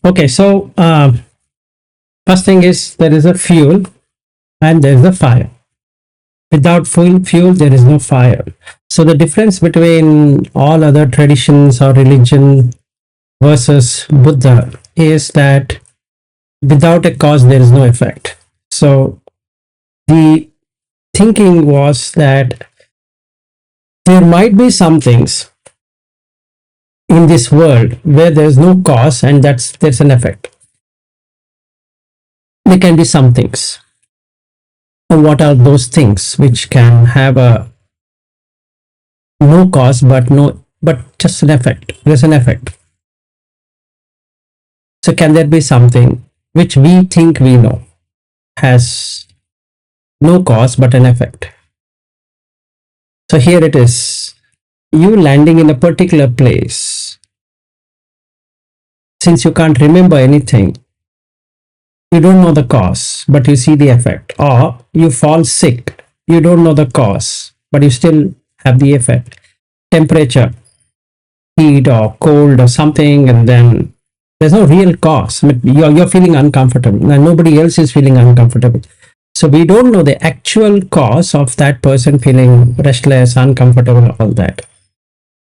Okay, so first thing is there is a fuel and there is a fire. Without fuel, there is no fire. So the difference between all other traditions or religion versus Buddha is that without a cause, there is no effect. So the thinking was that there might be some things in this world where there is no cause and there's an effect. There can be some things. And what are those things which can have a no cause but just an effect? There's an effect. So can there be something which we think we know has no cause but an effect? So here it is. You landing in a particular place. Since you can't remember anything, you don't know the cause, but you see the effect. Or you fall sick. You don't know the cause, but you still have the effect. Temperature, heat or cold or something, and then there's no real cause. I mean, you're feeling uncomfortable and nobody else is feeling uncomfortable. So we don't know the actual cause of that person feeling restless, uncomfortable, all that.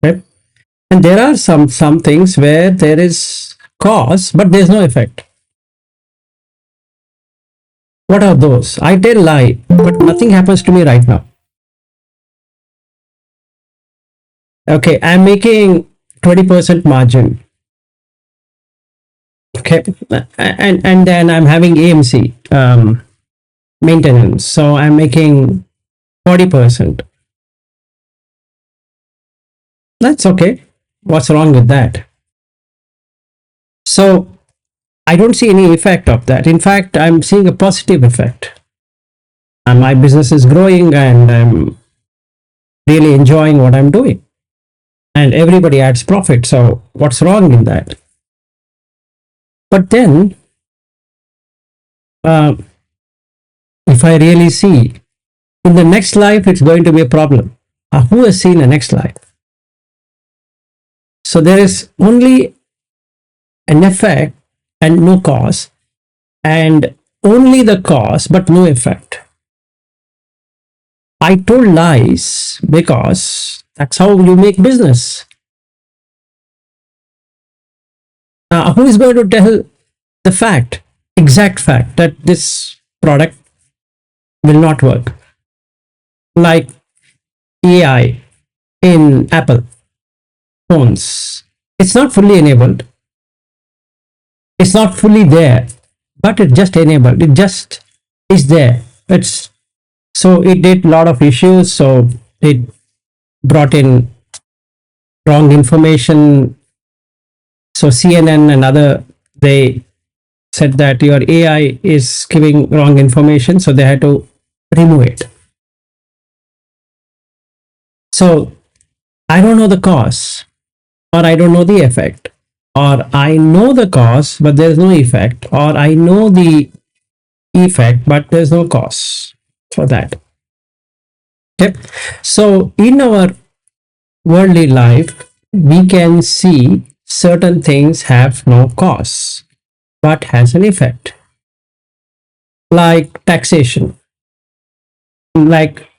Okay? And there are some things where there is cause, but there's no effect. What are those? I tell lie, but nothing happens to me right now. Okay, I'm making 20% margin. Okay, and then I'm having AMC maintenance, so I'm making 40%. That's okay. What's wrong with that? So I don't see any effect of that. In fact, I'm seeing a positive effect. And my business is growing and I'm really enjoying what I'm doing. And everybody adds profit. So what's wrong in that? But then, if I really see in the next life, it's going to be a problem. Who has seen a next life? So there is only an effect and no cause, and only the cause but no effect. I told lies because that's how you make business. Who is going to tell the fact, exact fact, that this product will not work? Like AI in Apple phones, it's not fully enabled. It's not fully there, but it just enabled. It just is there. So it did a lot of issues. So it brought in wrong information. So CNN and other, they said that your AI is giving wrong information, so they had to remove it. So I don't know the cause, or I don't know the effect, or I know the cause but there's no effect, or I know the effect but there's no cause for that. Okay, so in our worldly life we can see certain things have no cause but has an effect, like taxation, like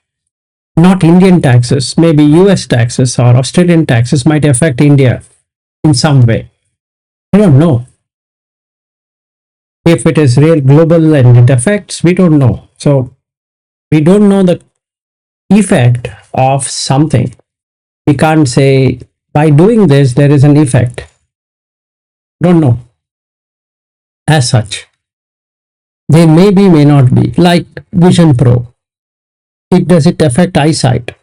not Indian taxes, maybe US taxes or Australian taxes might affect India in some way. I don't know. If it is real global and it affects, we don't know. So we don't know the effect of something. We can't say by doing this there is an effect. Don't know. As such, they may be, may not be. Like Vision Pro, does it affect eyesight?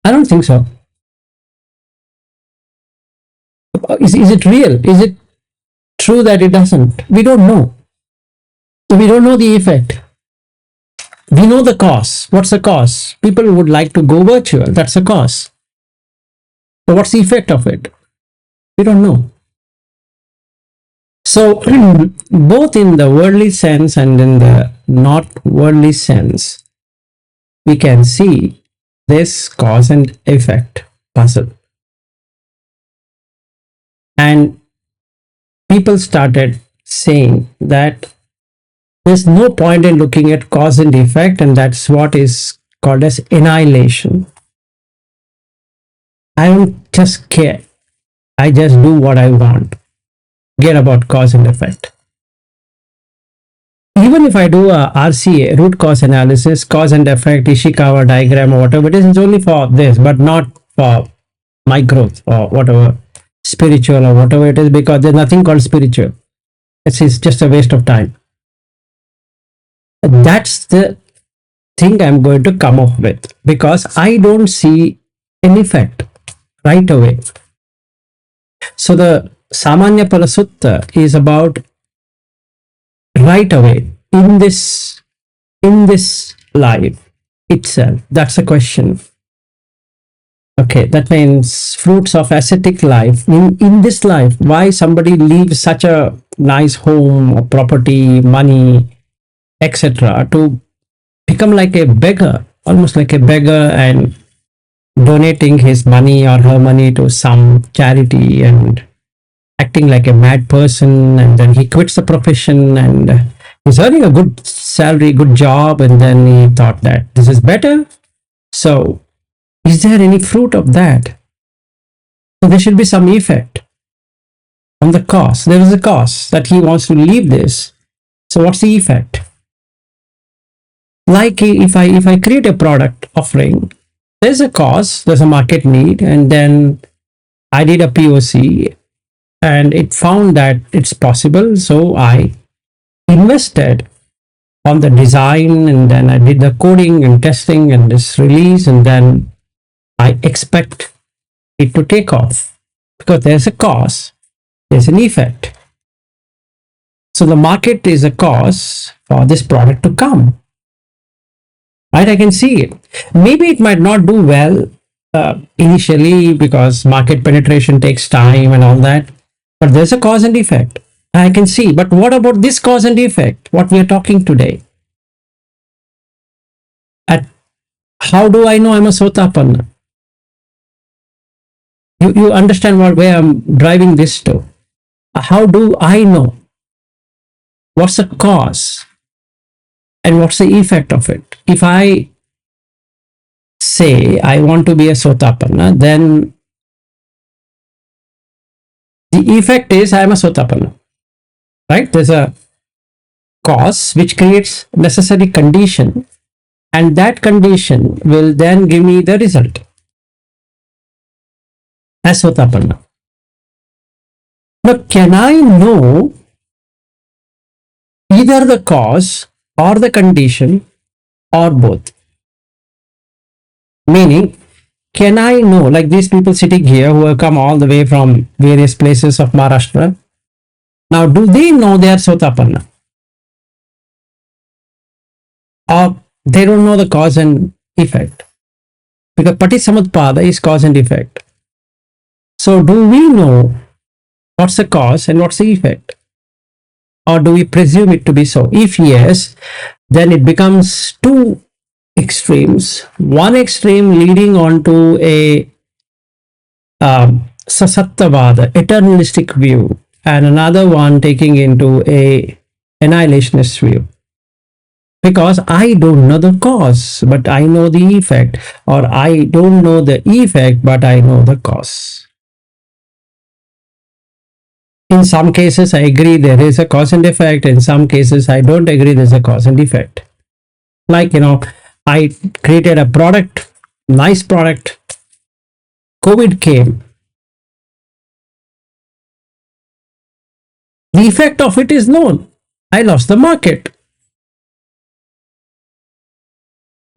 I don't think so. Is it real? Is it true that it doesn't? We don't know. We don't know the effect. We know the cause. What's the cause? People would like to go virtual. That's the cause. So what's the effect of it? We don't know. So both in the worldly sense and in the not worldly sense, we can see this cause and effect puzzle. And people started saying that there's no point in looking at cause and effect, and that's what is called as annihilation. I don't just care. I just do what I want. Get about cause and effect. Even if I do a RCA, root cause analysis, cause and effect, Ishikawa diagram, or whatever it is, it's only for this, but not for my growth or whatever, spiritual or whatever it is, because there's nothing called spiritual. It's just a waste of time. That's the thing I'm going to come up with, because I don't see an effect right away. So the Samanya Palasutta is about right away in this life itself. That's a question. Okay, that means fruits of ascetic life. In this life, why somebody leaves such a nice home or property, money, etc., to become like a beggar, almost like a beggar, and donating his money or her money to some charity and acting like a mad person, and then he quits the profession and he's earning a good salary, good job, and then he thought that this is better. So is there any fruit of that? So there should be some effect on the cause. There is a cause that he wants to leave this. So what's the effect? Like if I create a product offering, there's a cause, there's a market need, and then I did a POC and it found that it's possible. So I invested on the design, and then I did the coding and testing and this release, and then I expect it to take off because there's a cause, there's an effect. So the market is a cause for this product to come. Right? I can see it. Maybe it might not do well initially because market penetration takes time and all that, but there's a cause and effect. I can see. But what about this cause and effect? What we are talking today? At how do I know I'm a Sotapanna? You understand where I'm driving this to? How do I know? What's the cause? And what's the effect of it? If I say I want to be a Sotapanna, then the effect is I am a Sotapanna. Right? There's a cause which creates necessary condition, and that condition will then give me the result as Sotapanna. Now, can I know either the cause or the condition or both? Meaning, can I know, like these people sitting here who have come all the way from various places of Maharashtra, now do they know they are Sotapanna? Or they don't know the cause and effect? Because Patisamutpada is cause and effect. So do we know what's the cause and what's the effect? Or do we presume it to be so? If yes, then it becomes two extremes. One extreme leading on to a Sasattavada, eternalistic view, and another one taking into a annihilationist view. Because I don't know the cause, but I know the effect, or I don't know the effect, but I know the cause. In some cases, I agree there is a cause and effect. In some cases, I don't agree there's a cause and effect. Like, I created a product, nice product. COVID came. The effect of it is known. I lost the market.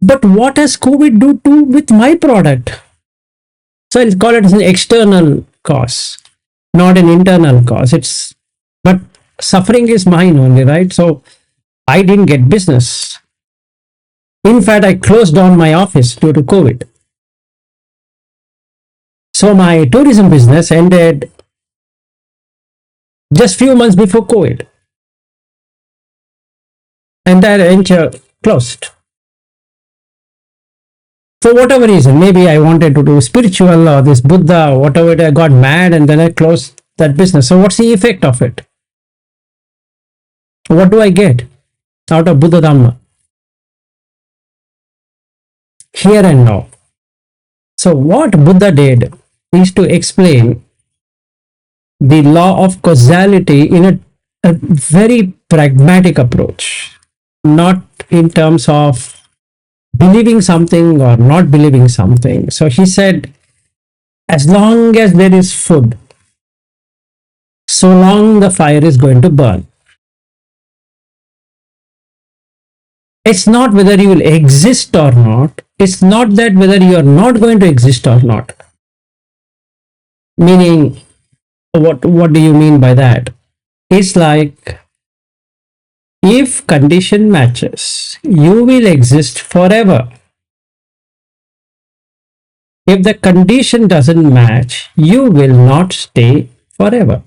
But what has COVID do with my product? So I'll call it as an external cause, not an internal cause. But suffering is mine only, right? So I didn't get business. In fact, I closed down my office due to COVID. So my tourism business ended just few months before COVID. And that venture closed. For whatever reason, maybe I wanted to do spiritual or this Buddha or whatever, I got mad and then I closed that business. So what's the effect of it? What do I get out of Buddha Dhamma? Here and now. So what Buddha did is to explain the law of causality in a very pragmatic approach, not in terms of believing something or not believing something. So he said, as long as there is food, so long the fire is going to burn. It's not whether you will exist or not. It's not that whether you are not going to exist or not. Meaning, what do you mean by that? It's like, if condition matches, you will exist forever. If the condition doesn't match, you will not stay forever.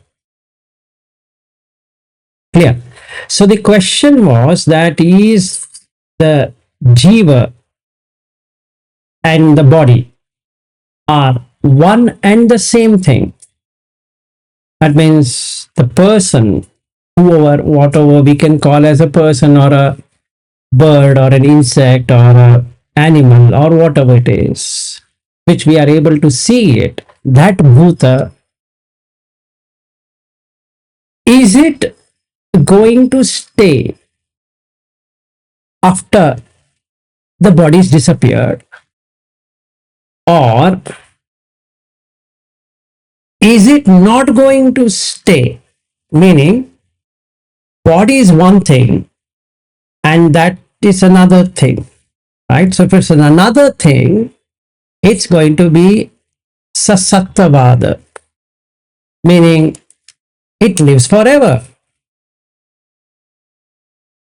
Clear? So the question was that, is the jiva and the body are one and the same thing? That means the person, whoever, whatever we can call as a person or a bird or an insect or an animal or whatever it is, which we are able to see it, that bhuta, is it going to stay after the body's disappeared, or is it not going to stay? Meaning, body is one thing and that is another thing, right? So if it's another thing, it's going to be sasattavada, meaning it lives forever,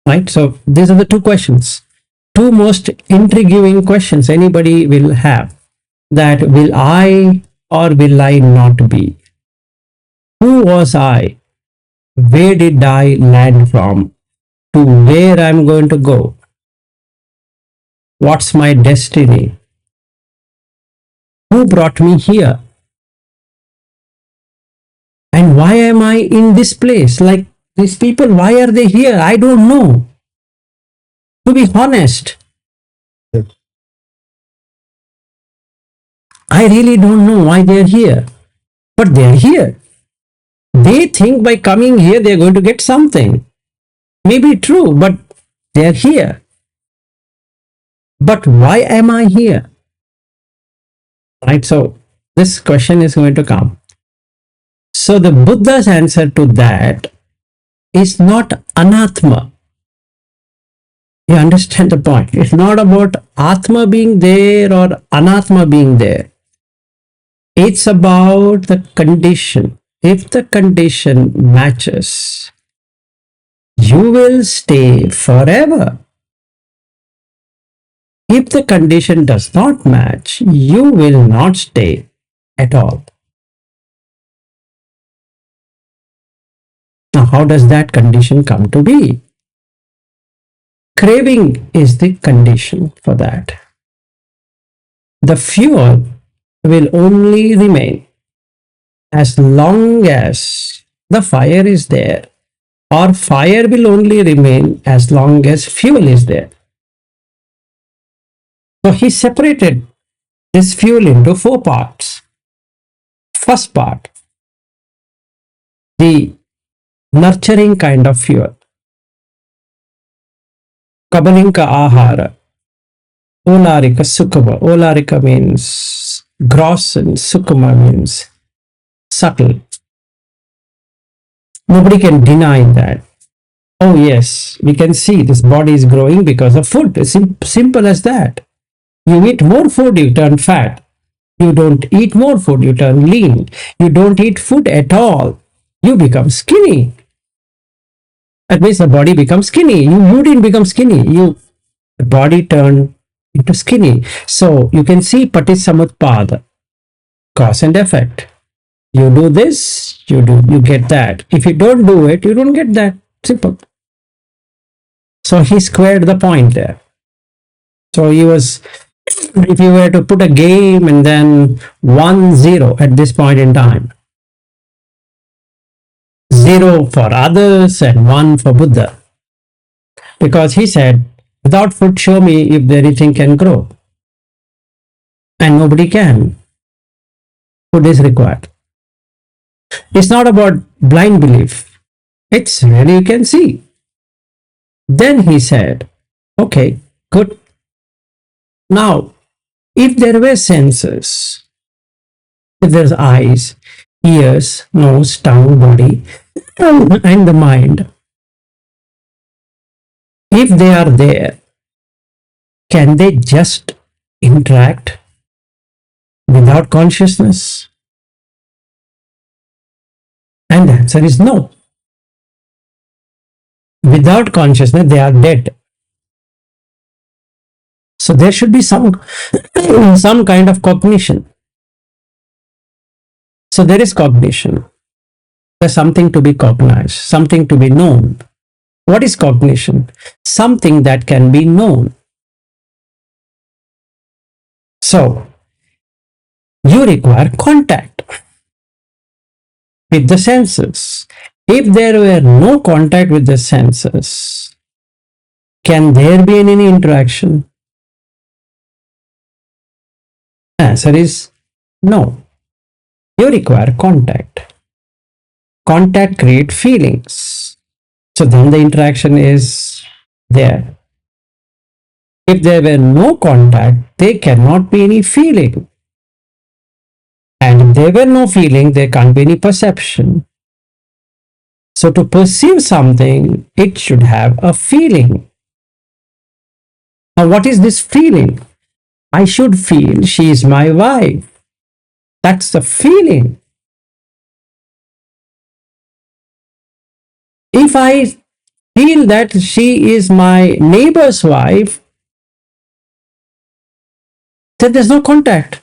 right? So these are the two questions, two most intriguing questions anybody will have, that will I or will I not be? Who was I? Where did I land from? To where I'm going to go? What's my destiny? Who brought me here? And why am I in this place? Like these people, why are they here? I don't know. To be honest, I really don't know why they're here. But they're here. They think by coming here they're going to get something. Maybe true, but they're here. But why am I here? Right? So this question is going to come. So the Buddha's answer to that is not anatma. You understand the point? It's not about atma being there or anatma being there. It's about the condition. If the condition matches, you will stay forever. If the condition does not match, you will not stay at all. Now, how does that condition come to be? Craving is the condition for that. The fuel will only remain as long as the fire is there, or fire will only remain as long as fuel is there. So he separated this fuel into four parts. First part, the nurturing kind of fuel. Kabalinka ahara. Olarika sukama. Olarika means gross and sukama means subtle. Nobody can deny that. Oh yes, we can see this body is growing because of food. It's simple as that. You eat more food, you turn fat. You don't eat more food, you turn lean. You don't eat food at all, you become skinny. That means the body becomes skinny. You didn't become skinny. The body turned into skinny. So you can see patisamutpada, cause and effect. You do this, you get that. If you don't do it, you don't get that. Simple. So he squared the point there. So he was, if you were to put a game and then 1-0 at this point in time, zero for others and one for Buddha. Because he said, without food, show me if anything can grow. And nobody can. Food is required. It's not about blind belief. It's really you can see. Then he said, okay, good. Now, if there were senses, if there's eyes, ears, nose, tongue, body, and the mind, if they are there, can they just interact without consciousness? And the answer is no. Without consciousness, they are dead. So there should be some kind of cognition. So there is cognition. There's something to be cognized, something to be known. What is cognition? Something that can be known. So you require contact with the senses. If there were no contact with the senses, can there be any interaction? Answer is no. You require contact. Contact creates feelings. So then the interaction is there. If there were no contact, there cannot be any feeling. And if there were no feeling, there can't be any perception. So to perceive something, it should have a feeling. Now, what is this feeling? I should feel she is my wife. That's the feeling. If I feel that she is my neighbor's wife, then there's no contact.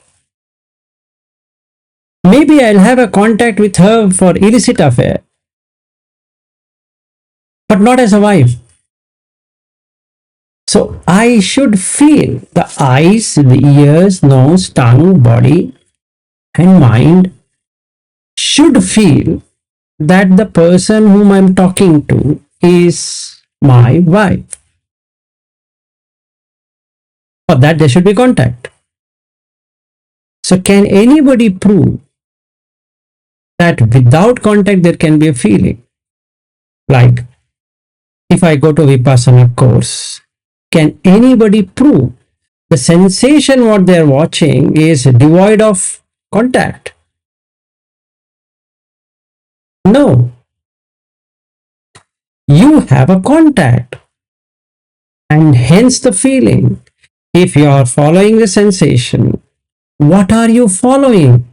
Maybe I'll have a contact with her for illicit affair, but not as a wife. So I should feel the eyes, the ears, nose, tongue, body, and mind should feel that the person whom I'm talking to is my wife. For that, there should be contact. So, can anybody prove that without contact there can be a feeling? Like, if I go to Vipassana course, can anybody prove the sensation what they're watching is devoid of contact? No. You have a contact, and hence the feeling. If you are following the sensation, what are you following?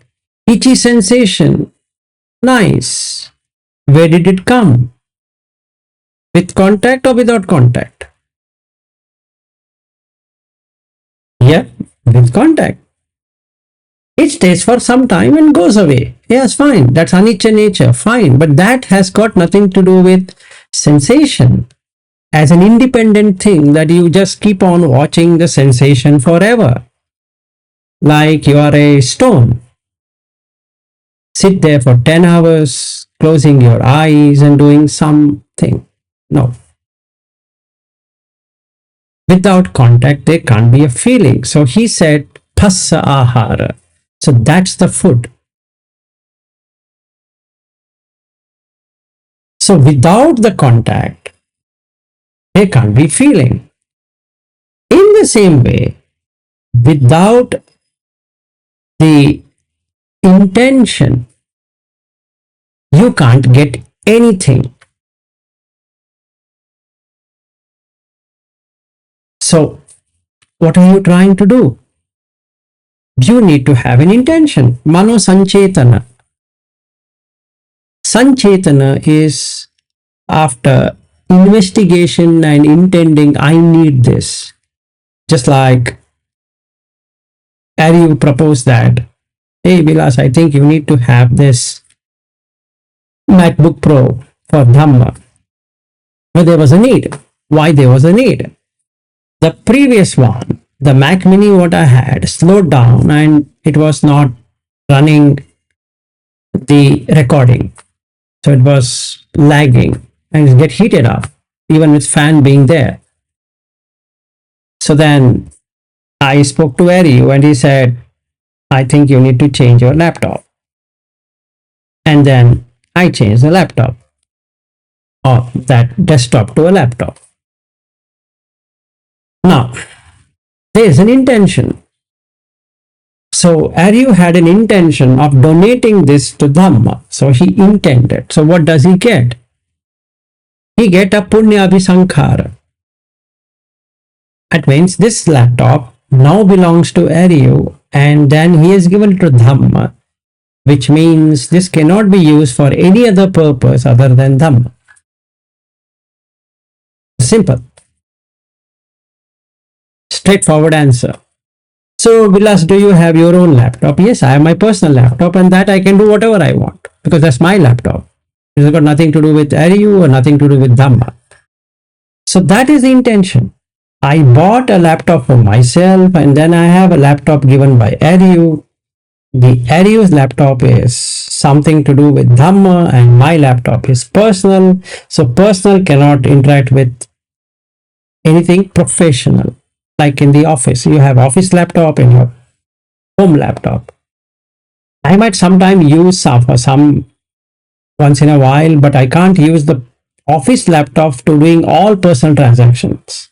Itchy sensation. Nice. Where did it come? With contact or without contact? Yeah, with contact. It stays for some time and goes away. Yes, fine. That's anicca nature. Fine. But that has got nothing to do with sensation as an independent thing that you just keep on watching the sensation forever. Like you are a stone. Sit there for 10 hours, closing your eyes and doing something. No. Without contact, there can't be a feeling. So he said, phassa ahara. So that's the food. So without the contact, there can't be feeling. In the same way, without the intention, you can't get anything. So, what are you trying to do? You need to have an intention. Mano sanchetana. Sanchetana is after investigation and intending, I need this. Just like Ari proposed that, hey Vilas, I think you need to have this MacBook Pro for Dhamma. Well, there was a need. Why there was a need? The previous one, the Mac Mini what I had, slowed down and it was not running the recording. So it was lagging and it get heated up, even with fan being there. So then I spoke to Ariu and he said, I think you need to change your laptop. And then I changed the laptop or that desktop to a laptop. Now, there is an intention. So Aryu had an intention of donating this to Dhamma. So he intended. So what does he get? He get a Punya Abhisankhara. That means this laptop now belongs to Aryu and then he is given to Dhamma, which means this cannot be used for any other purpose other than Dhamma. Simple. Straightforward answer. So, Vilas, do you have your own laptop? Yes, I have my personal laptop and that I can do whatever I want because that's my laptop. It's got nothing to do with Ariyu or nothing to do with Dhamma. So that is the intention. I bought a laptop for myself and then I have a laptop given by Ariyu. The Ariyu's laptop is something to do with Dhamma and my laptop is personal. So personal cannot interact with anything professional. Like in the office, you have office laptop and your home laptop. I might sometime use some for some once in a while, but I can't use the office laptop to doing all personal transactions.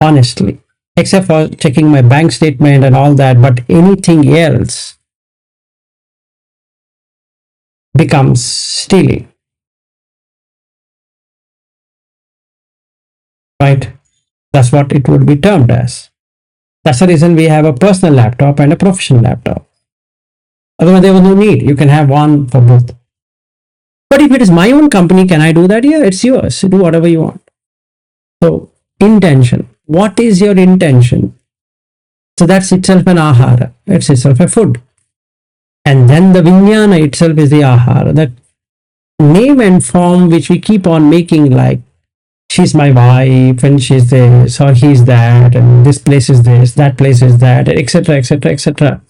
Honestly, except for checking my bank statement and all that, but anything else becomes stealing. Right? That's what it would be termed as. That's the reason we have a personal laptop and a professional laptop. Otherwise, there was no need. You can have one for both. But if it is my own company, can I do that? Yeah, it's yours. Do whatever you want. So, intention. What is your intention? So that's itself an ahara. It's itself a food. And then the vijnana itself is the ahara. That name and form which we keep on making, like she's my wife and she's this or he's that and this place is this, that place is that, etc., etc., etc.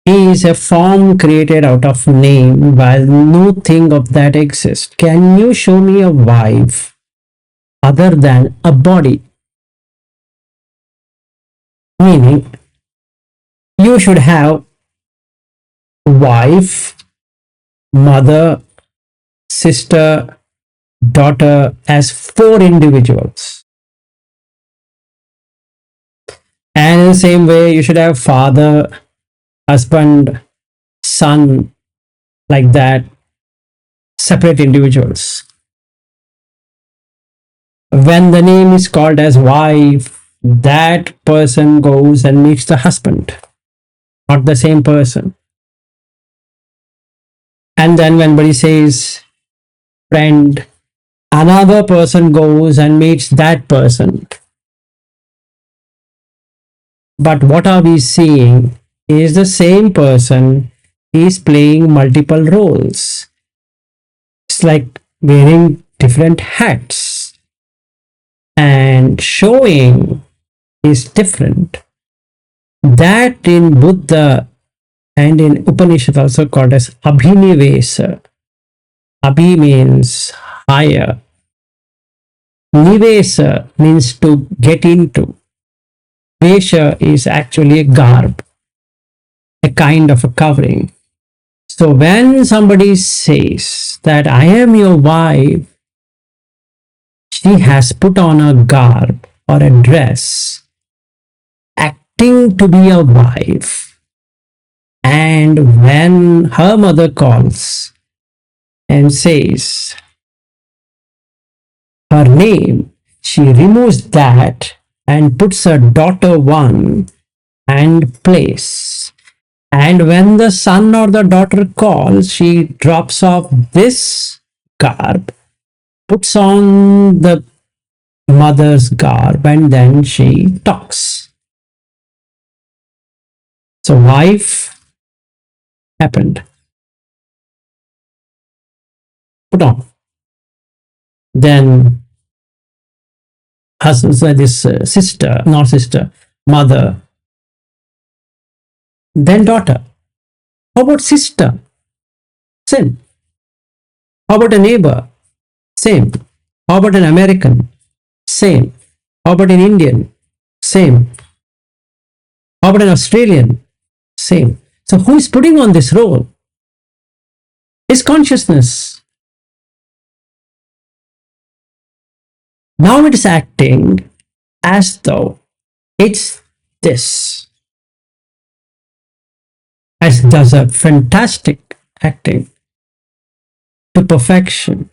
Is a form created out of name while no thing of that exists. Can you show me a wife other than a body? Meaning, you should have wife, mother, sister, daughter as 4 individuals. And in the same way, you should have father, husband, son, like that, separate individuals. When the name is called as wife, that person goes and meets the husband, not the same person. And then when somebody says friend, another person goes and meets that person. But what are we seeing is the same person is playing multiple roles. It's like wearing different hats and showing is different. That in Buddha and in Upanishad also called as Abhinivesa. Abhi means higher. Nivesa means to get into. Vesha is actually a garb, a kind of a covering. So when somebody says that I am your wife, she has put on a garb or a dress, acting to be a wife. And when her mother calls and says her name, she removes that and puts her daughter one and place. And when the son or the daughter calls, she drops off this garb, puts on the mother's garb, and then she talks. So wife happened. Put on. Then husband, this sister, not sister, mother, then daughter. How about sister? Sin. How about a neighbor? Same. How about an American? Same. How about an Indian? Same. How about an Australian? Same. So who is putting on this role? Is consciousness. Now it is acting as though it's this. As does a fantastic acting to perfection.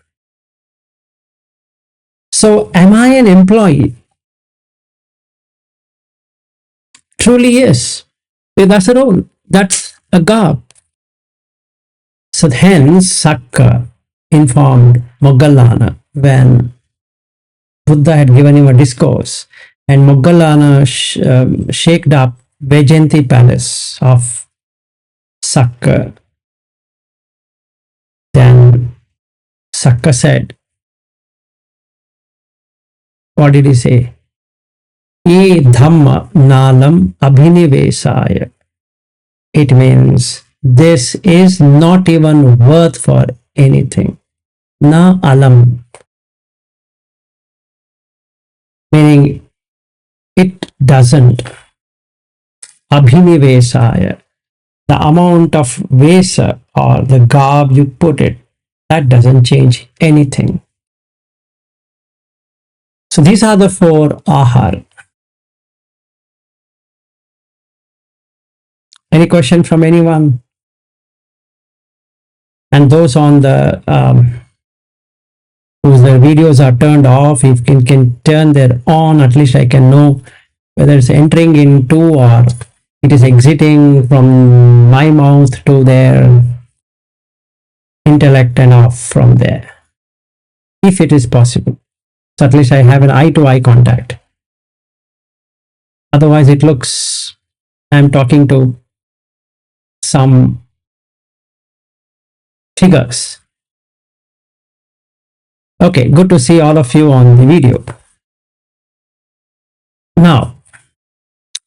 So am I an employee? Truly yes. That's a role. That's a garb. So hence Sakka informed Moggallana when Buddha had given him a discourse, and Moggallana shaked up Vajanti palace of Sakka. Then Sakka said, what did he say? Ye dhamma nalam abhinivesaya. It means this is not even worth for anything. Na alam. Meaning it doesn't. Abhinivesaya. The amount of vesa or the garb you put it, that doesn't change anything. So these are the four ahar. Any question from anyone? And those on the whose their videos are turned off, if you can turn their on, at least I can know whether it's entering into or it is exiting from my mouth to their intellect and off from there, if it is possible. So at least I have an eye to eye contact. Otherwise it looks I'm talking to some figures. Okay, good to see all of you on the video. Now,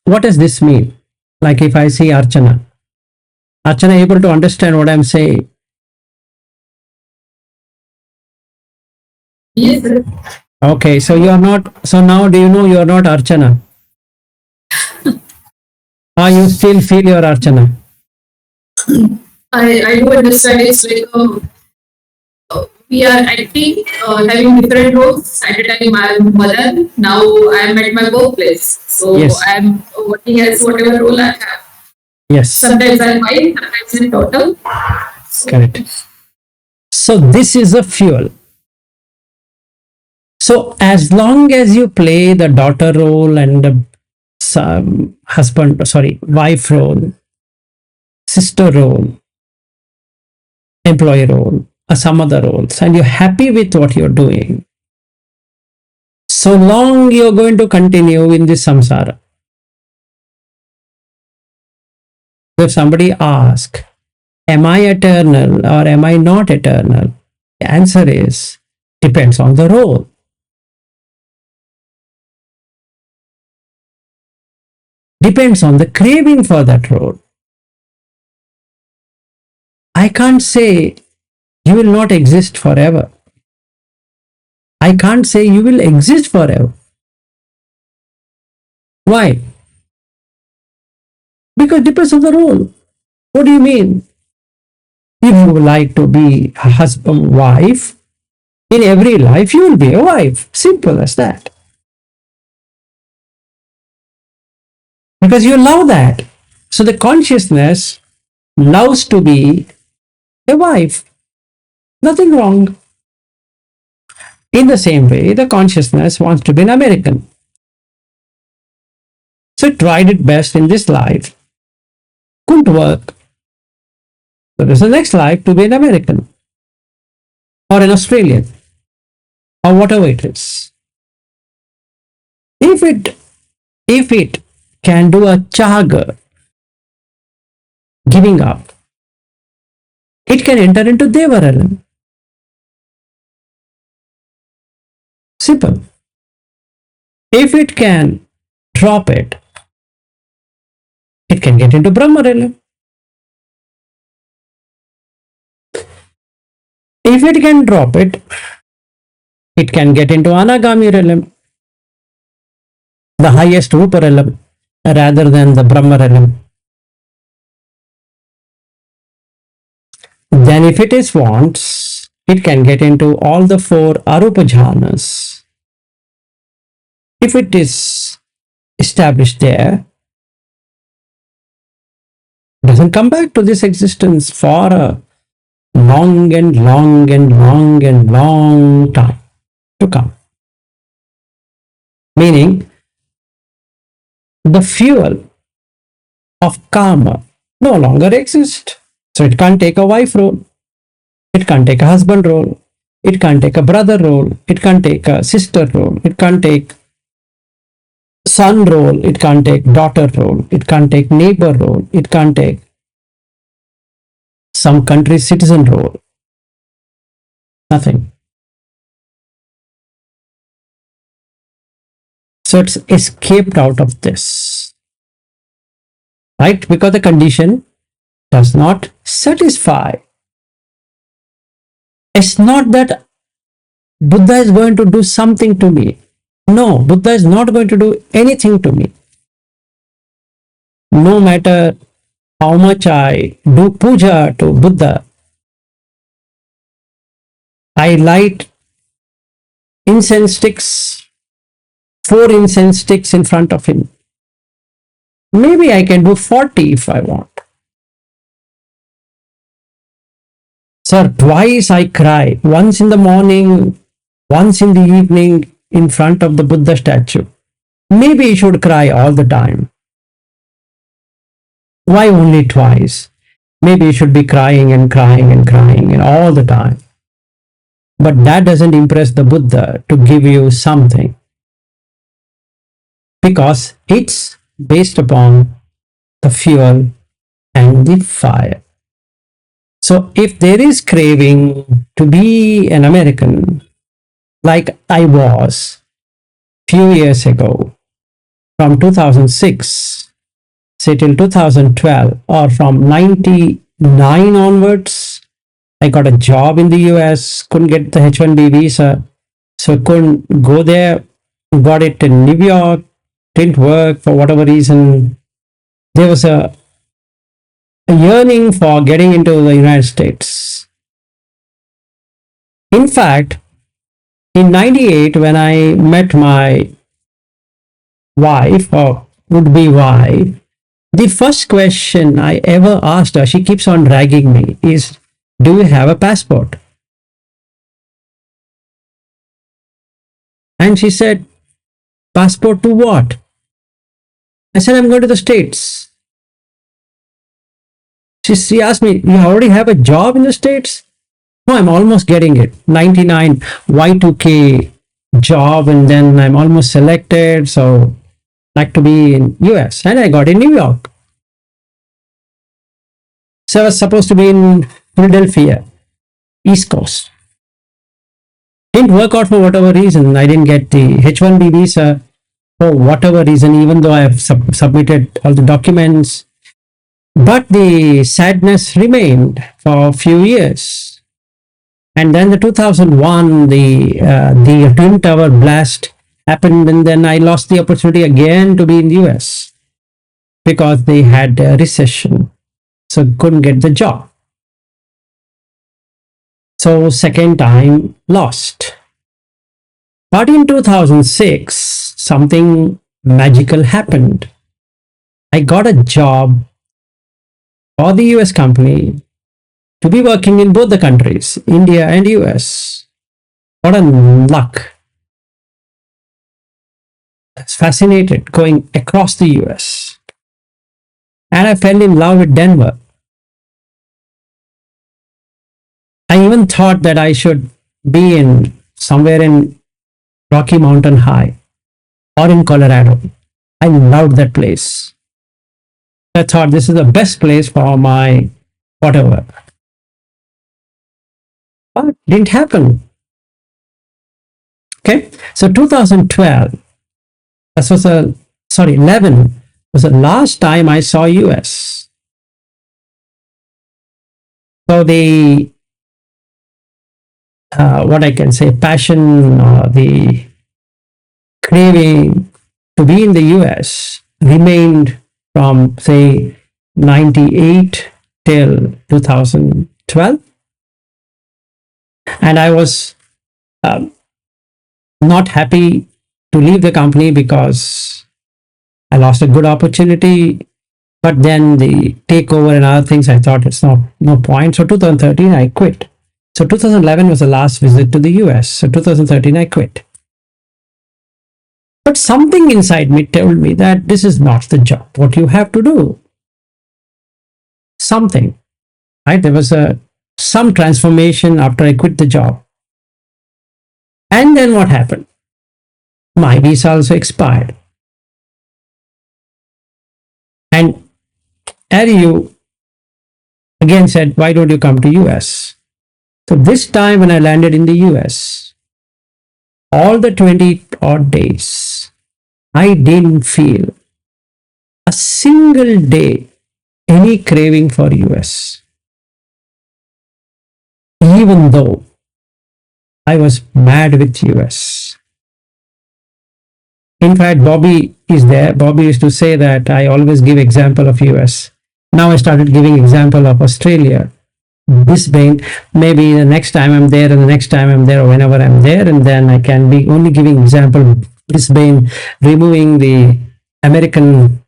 what does this mean? Like if I see Archana able to understand what I'm saying? Yes, sir. Okay, so you are not, so now do you know you are not Archana? Or you still feel you are Archana? I do understand it's like we are acting, having different roles. At a time, I'm mother. Now I'm at my workplace. So Yes. I'm working as whatever role I have. Yes. Sometimes I'm wife, sometimes I'm daughter. Correct. So this is a fuel. So as long as you play the daughter role and the wife role, sister role, employee role, or some other roles, and you're happy with what you're doing, so long you're going to continue in this samsara. If somebody asks, am I eternal or am I not eternal? The answer is, depends on the role. Depends on the craving for that role. I can't say you will not exist forever. I can't say you will exist forever. Why? Because it depends on the role. What do you mean? If you like to be a husband, wife, in every life you will be a wife. Simple as that. Because you love that. So the consciousness loves to be a wife. Nothing wrong. In the same way, the consciousness wants to be an American. So it tried its best in this life. Couldn't work. So there's the next life to be an American or an Australian or whatever it is. If it can do a chaga, giving up, it can enter into Deva realm. Simple. If it can drop it, it can get into Brahma realm. If it can drop it, it can get into Anagami realm, the highest Rupa realm, rather than the Brahma realm. Then if it is wants, it can get into all the four Arupa jhanas. If it is established there, it doesn't come back to this existence for a long and long and long and long time to come. Meaning, the fuel of karma no longer exists. So it can't take a wife role, it can't take a husband role, it can't take a brother role, it can't take a sister role, it can't take son role, it can't take daughter role, it can't take neighbor role, it can't take some country's citizen role. Nothing. So it's escaped out of this. Right? Because the condition does not satisfy. It's not that Buddha is going to do something to me. No, Buddha is not going to do anything to me. No matter how much I do puja to Buddha, I light incense sticks, 4 incense sticks in front of him. Maybe I can do 40 if I want. Sir, twice I cry, once in the morning, once in the evening in front of the Buddha statue. Maybe you should cry all the time. Why only twice? Maybe you should be crying and crying and crying and all the time. But that doesn't impress the Buddha to give you something. Because it's based upon the fuel and the fire. So if there is craving to be an American, like I was few years ago, from 2006, say till 2012, or from 99 onwards, I got a job in the US, couldn't get the H-1B visa, so couldn't go there, got it in New York, didn't work for whatever reason. There was a yearning for getting into the United States. In fact, in 98, when I met my wife or would-be wife, the first question I ever asked her, she keeps on dragging me, is, do you have a passport? And she said, passport to what? I said, I'm going to the States. She asked me, you already have a job in the States? No, I'm almost getting it. 99 Y2K job, and then I'm almost selected. So like to be in US, and I got in New York. So I was supposed to be in Philadelphia, East Coast. Didn't work out for whatever reason. I didn't get the H-1B visa for whatever reason, even though I have submitted all the documents. But the sadness remained for a few years. And then the 2001, the Twin Tower blast happened, and then I lost the opportunity again to be in the US because they had a recession, so couldn't get the job. So second time lost. But in 2006, something magical happened. I got a job for the US company to be working in both the countries, India and US. What a luck. I was fascinated going across the US. And I fell in love with Denver. I even thought that I should be in somewhere in Rocky Mountain High or in Colorado. I loved that place. I thought this is the best place for my whatever. But didn't happen. Okay, so 2012, that was 11 was the last time I saw US. So the what I can say, passion or the craving to be in the US remained from, say, 98 till 2012. And I was um, not happy to leave the company because I lost a good opportunity. But then the takeover and other things, I thought it's no point. So 2013, I quit. So 2011 was the last visit to the US. So 2013, I quit. But something inside me told me that this is not the job. What you have to do, something, right? There was some transformation after I quit the job. And then what happened? My visa also expired. And you again said, why don't you come to US? So this time when I landed in the US, all the 20 odd days, I didn't feel a single day any craving for US. Even though I was mad with US. In fact, Bobby is there. Bobby used to say that I always give example of US. Now I started giving example of Australia, Brisbane. Maybe the next time I'm there and the next time I'm there or whenever I'm there, and then I can be only giving example Brisbane, removing the American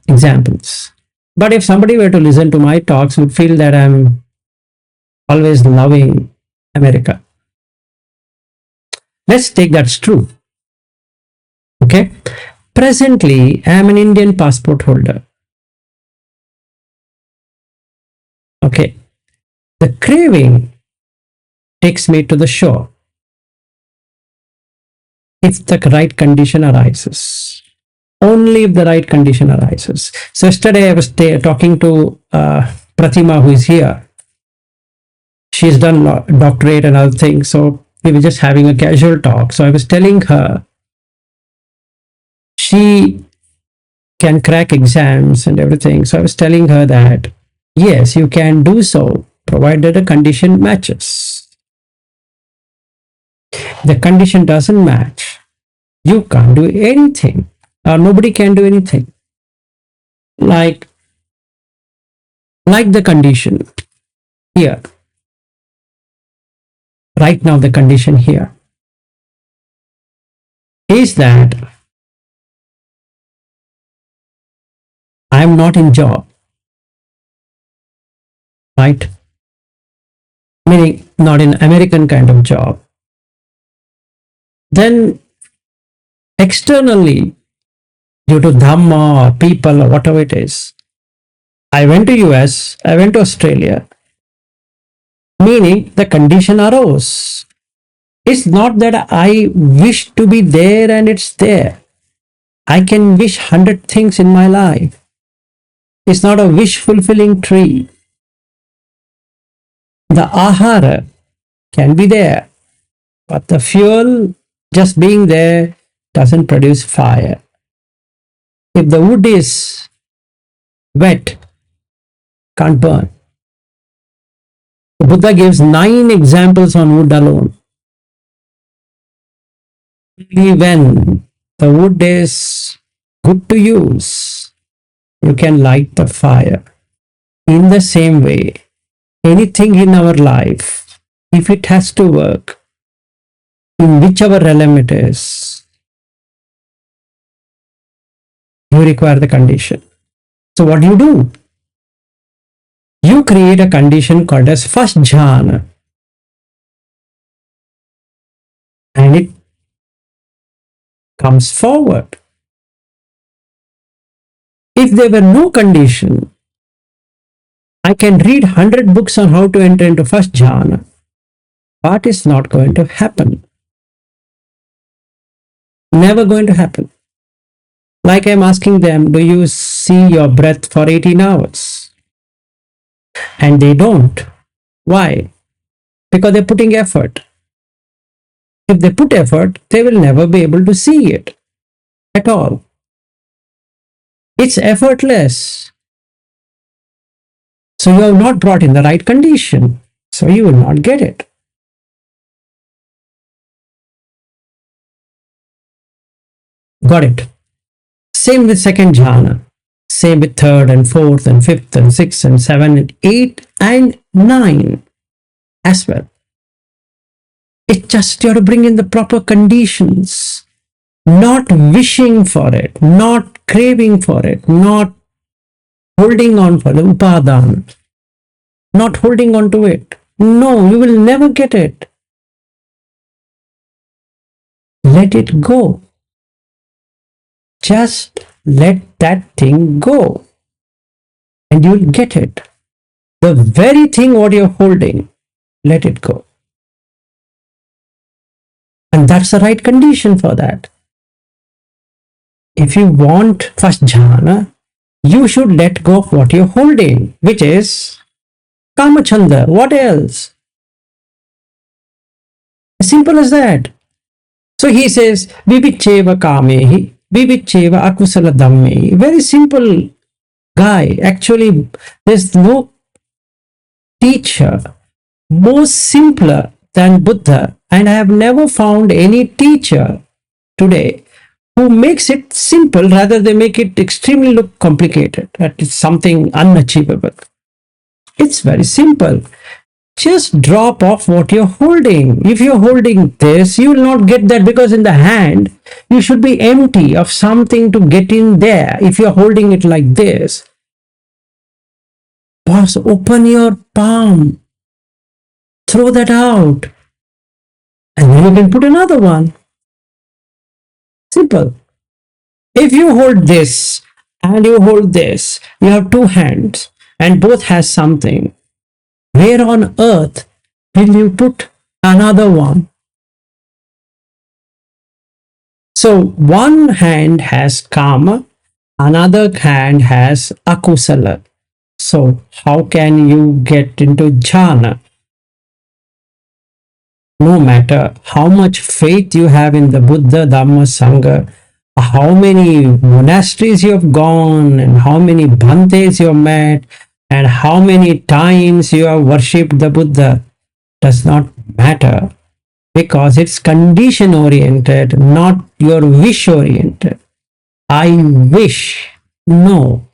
examples. But if somebody were to listen to my talks, would feel that I'm always loving America. Let's take that's true. Okay. Presently, I am an Indian passport holder. Okay. The craving takes me to the shore if the right condition arises. Only if the right condition arises. So yesterday I was talking to Pratima, who is here. She's done doctorate and other things. So we were just having a casual talk. So I was telling her she can crack exams and everything. So I was telling her that yes, you can do so, provided a condition matches. The condition doesn't match, you can't do anything, or nobody can do anything. Like the condition here. Right now, the condition here is that I'm not in job, right? Meaning not in American kind of job. Then externally, due to dhamma or people or whatever it is, I went to US, I went to Australia, meaning the condition arose. It's not that I wish to be there and it's there. I can wish 100 things in my life. It's not a wish fulfilling tree. The ahara can be there, but the fuel just being there doesn't produce fire. If the wood is wet, can't burn. The Buddha gives 9 examples on wood alone. Only when the wood is good to use, you can light the fire. In the same way, anything in our life, if it has to work, in whichever realm it is, you require the condition. So what do? You create a condition called as first jhana, and it comes forward. If there were no condition, I can read 100 books on how to enter into first jhana, but it's not going to happen. Never going to happen. Like I'm asking them, do you see your breath for 18 hours? And they don't. Why? Because they're putting effort. If they put effort, they will never be able to see it at all. It's effortless. So you have not brought in the right condition. So you will not get it. Got it. Same with second jhana. Same with third and fourth and fifth and sixth and seven and eight and nine as well. It's just you have to bring in the proper conditions, not wishing for it, not craving for it, not holding on for the upadan, not holding on to it. No, you will never get it. Let it go. Just let that thing go and you'll get it. The very thing what you're holding, let it go. And that's the right condition for that. If you want first jhana, you should let go of what you're holding, which is kamachanda. What else? As simple as that. So he says, vivicheva kamehi, vivicheva akusala dhammehi. Very simple guy. Actually, there's no teacher more simpler than Buddha, and I have never found any teacher today who makes it simple rather they make it extremely look complicated. That is something unachievable. It's very simple. Just drop off what you're holding. If you're holding this, you will not get that, because in the hand, you should be empty of something to get in there. If you're holding it like this, boss, open your palm, throw that out, and then you can put another one. Simple. If you hold this and you hold this, you have two hands and both has something. Where on earth will you put another one? So one hand has kama, another hand has akusala. So how can you get into jhana? No matter how much faith you have in the Buddha, Dhamma, Sangha, how many monasteries you have gone and how many bhantes you have met and how many times you have worshipped the Buddha, does not matter, because it's condition oriented, not your wish oriented. I wish. No.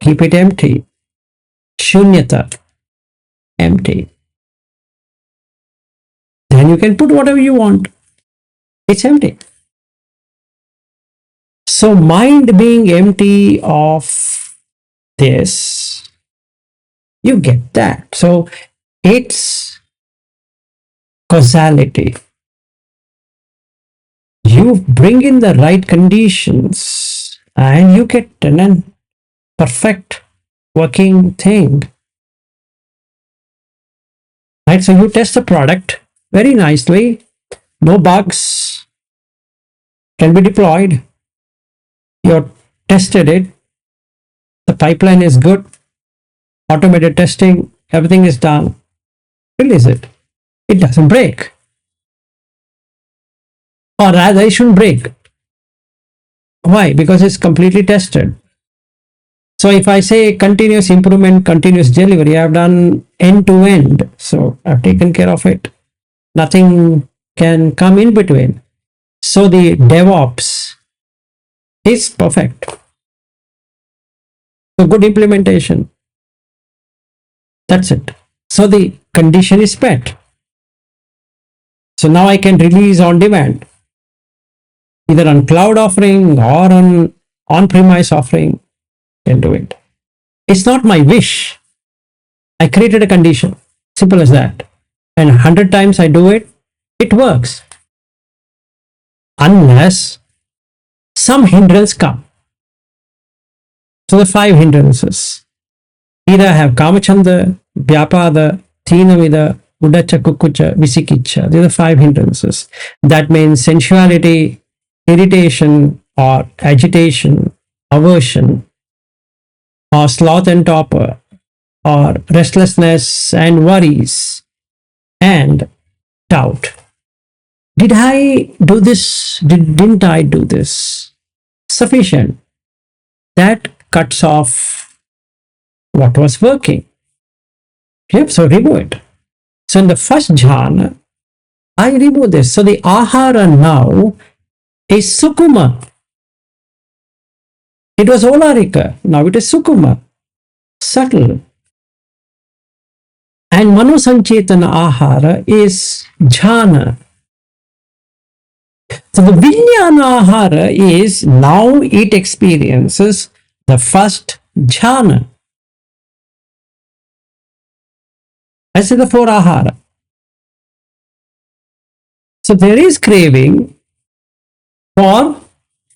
Keep it empty. Shunyata. Empty. Then you can put whatever you want. It's empty. So mind being empty of this, you get that. So it's causality. You bring in the right conditions and you get a perfect working thing. Right? So you test the product very nicely, no bugs, can be deployed. You tested it, the pipeline is good, automated testing, everything is done. Release it. It doesn't break. Or rather, it shouldn't break. Why? Because it's completely tested. So if I say continuous improvement, continuous delivery, I've done end to end. So I've taken care of it. Nothing can come in between. So the DevOps is perfect. So good implementation. That's it. So the condition is met. So now I can release on demand, either on cloud offering or on-premise offering. Can do it. It's not my wish. I created a condition. Simple as that. And 100 times I do it, it works. Unless some hindrance come. So the 5 hindrances. Either I have kamachanda, vyapada, thinamida, udacha, kukucha, visikicha. These are 5 hindrances. That means sensuality, irritation or agitation, aversion, or sloth and torpor, or restlessness and worries, and doubt. Did I do this? Didn't I do this? Sufficient. That cuts off what was working. Yep, so remove it. So in the first jhana, I remove this. So the ahara now is Sukuma. It was Olarika, now it is Sukuma. Subtle. And Manosanchetana Ahara is Jhana. So the Vijnana Ahara is now it experiences the first Jhana. I say the four Ahara. So there is craving for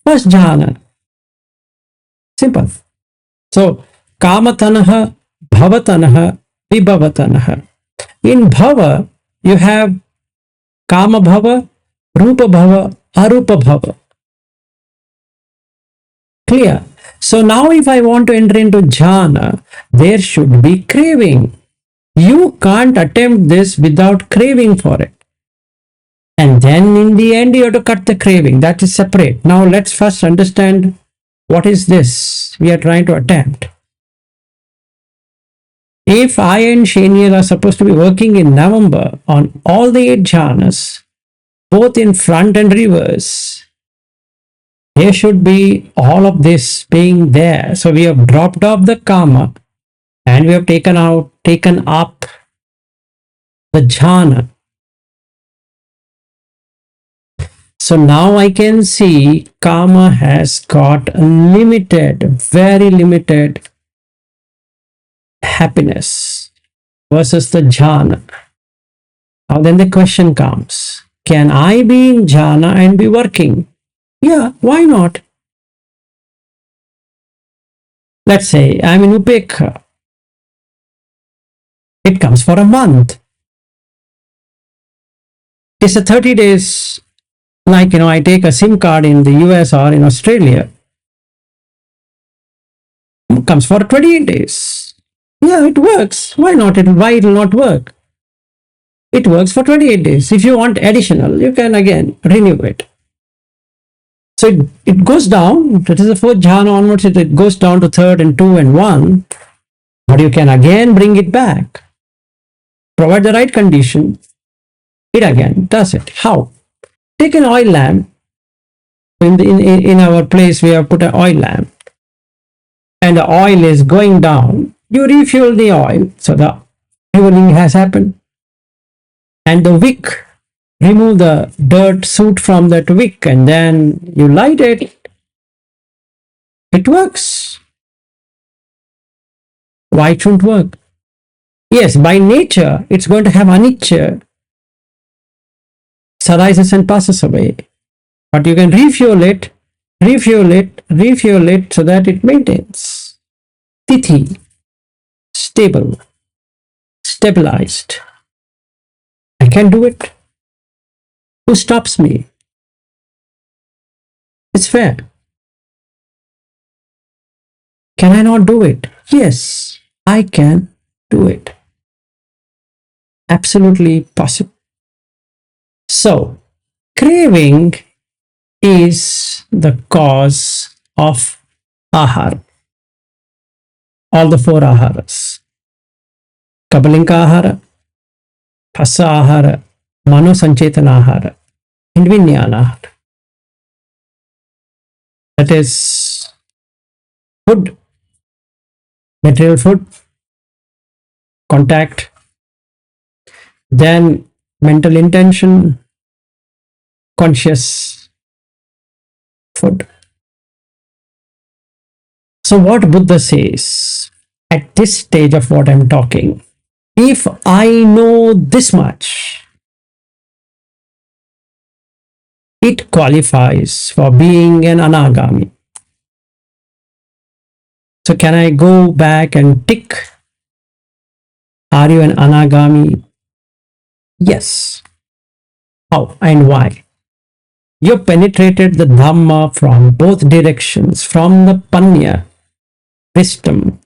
first Jhana. Simple. So Kamatanaha, Bhavatanaha, Vibhavatanaha. In Bhava, you have Kama Bhava, Rupa Bhava, Arupa Bhava. Clear? So now if I want to enter into jhana, there should be craving. You can't attempt this without craving for it. And then in the end, you have to cut the craving. That is separate. Now let's first understand what is this we are trying to attempt. If I and Shanier are supposed to be working in November on all the 8 jhanas, both in front and reverse, there should be all of this being there. So we have dropped off the kama and we have taken up the jhana. So now I can see kama has got limited, very limited happiness versus the jhana. Now then the question comes, can I be in jhana and be working? Yeah, why not? Let's say I'm in upekha. It comes for a month. It's a 30 days, like, I take a SIM card in the US or in Australia. It comes for 28 days. Yeah, it works. Why not? Why it will not work? It works for 28 days. If you want additional, you can again renew it. So it goes down. That is the fourth jhana onwards. It goes down to third and 2 and 1. But you can again bring it back. Provide the right condition. It again does it. How? Take an oil lamp. In our place, we have put an oil lamp. And the oil is going down. You refuel the oil. So the fueling has happened. And the wick, remove the dirt soot from that wick and then you light it. It works. Why it shouldn't work? Yes, by nature, it's going to have anicca. Arises and passes away. But you can refuel it so that it maintains. Tithi, stable, stabilized. I can do it. Who stops me? It's fair. Can I not do it? Yes, I can do it. Absolutely possible. So, craving is the cause of ahara. All the 4 aharas. Kabalinka ahara, phasa ahara, manosanchetana ahara, and vijnana ahara. That is food, material food, contact, then mental intention, conscious food. So what Buddha says at this stage of what I'm talking, if I know this much, it qualifies for being an anagami. So can I go back and tick, are you an anagami? Yes. How and why? You penetrated the Dhamma from both directions, from the Panya, wisdom.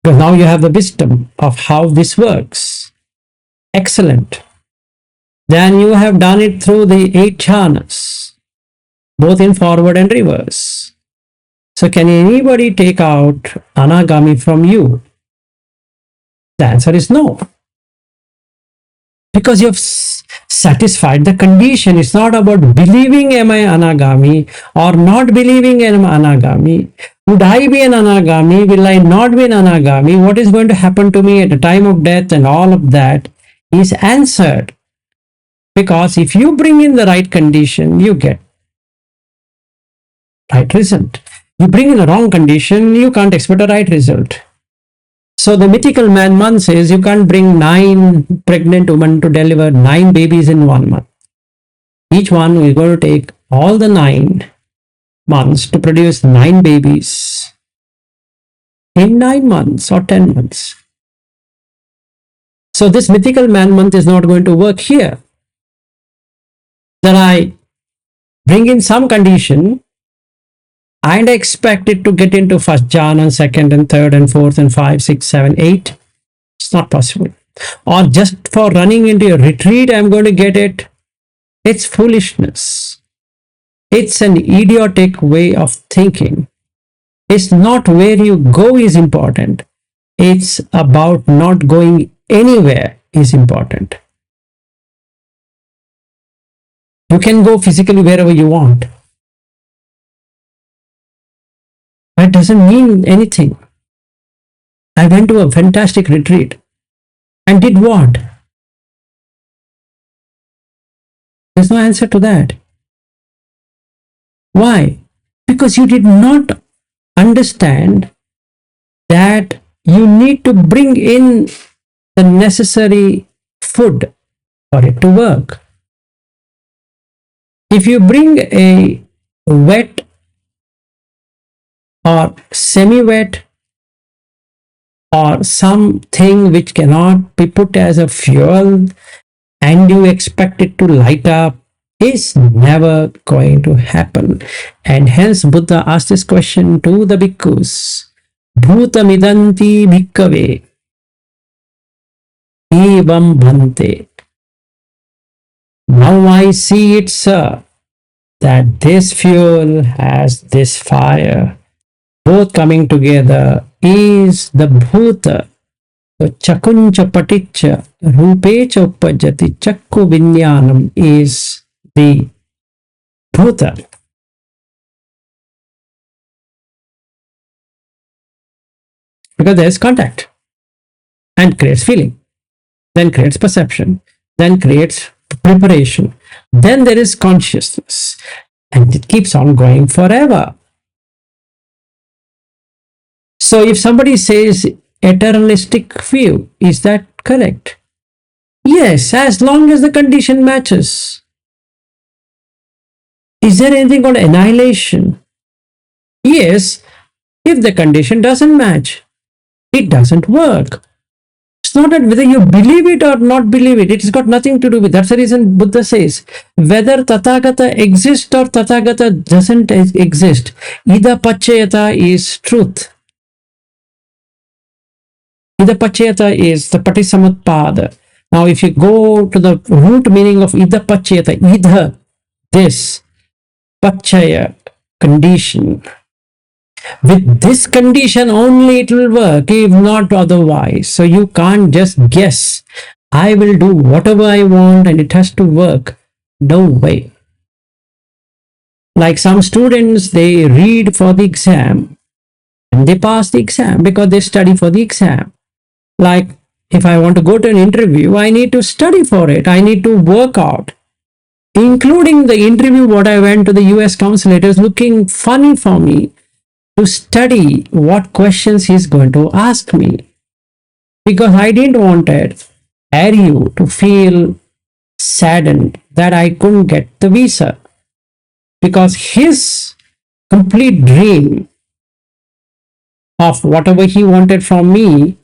Because now you have the wisdom of how this works. Excellent. Then you have done it through the 8 jhanas, both in forward and reverse. So can anybody take out anagami from you? The answer is no. because you've satisfied the condition. It's not about believing am I anagami or not believing am I anagami. Would I be an anagami? Will I not be an anagami? What is going to happen to me at the time of death? And all of that is answered, because if you bring in the right condition, you get right result. You bring in a wrong condition, you can't expect a right result. So the mythical man says you can't bring 9 pregnant women to deliver 9 babies in 1 month. Each one is going to take all the 9 months to produce 9 babies in 9 months or 10 months. So this mythical man month is not going to work here. That I bring in some condition and I expect it to get into first jhana and second and third and fourth and 5, 6, 7, 8. It's not possible. Or just for running into a retreat, I'm going to get it. It's foolishness. It's an idiotic way of thinking. It's not where you go is important. It's about not going anywhere is important. You can go physically wherever you want. That doesn't mean anything. I went to a fantastic retreat and did what? There's no answer to that. Why? Because you did not understand that you need to bring in the necessary food for it to work. If you bring a wet or semi-wet or something which cannot be put as a fuel and you expect it to light up, is never going to happen. And hence Buddha asked this question to the bhikkhus. Bhutamidanti bhikkave evam bhante. Now I see it, sir, that this fuel has this fire. Both coming together is the bhuta. So chakuncha paticcha rupecha uppajati chakku vinyanam is the bhuta. Because there's contact and creates feeling, then creates perception, then creates preparation, then there is consciousness, and it keeps on going forever. So if somebody says eternalistic view, is that correct? Yes, as long as the condition matches. Is there anything called annihilation? Yes, if the condition doesn't match, it doesn't work. It's not that whether you believe it or not believe it, it's got nothing to do with. That's the reason Buddha says, whether Tathagata exists or Tathagata doesn't exist, Ida Pachayata is truth. Ida Pachayata is the Patisamutpada. Now, if you go to the root meaning of Ida Pachayata, Ida, this, Pachaya, condition. With this condition only it will work, if not otherwise. So you can't just guess, I will do whatever I want and it has to work. No way. Like some students, they read for the exam and they pass the exam because they study for the exam. Like if I want to go to an interview, I need to study for it. I need to work out. Including the interview what I went to the US consulate, it was looking funny for me to study what questions he's going to ask me, because I didn't want Aryu to feel saddened that I couldn't get the visa, because his complete dream of whatever he wanted from me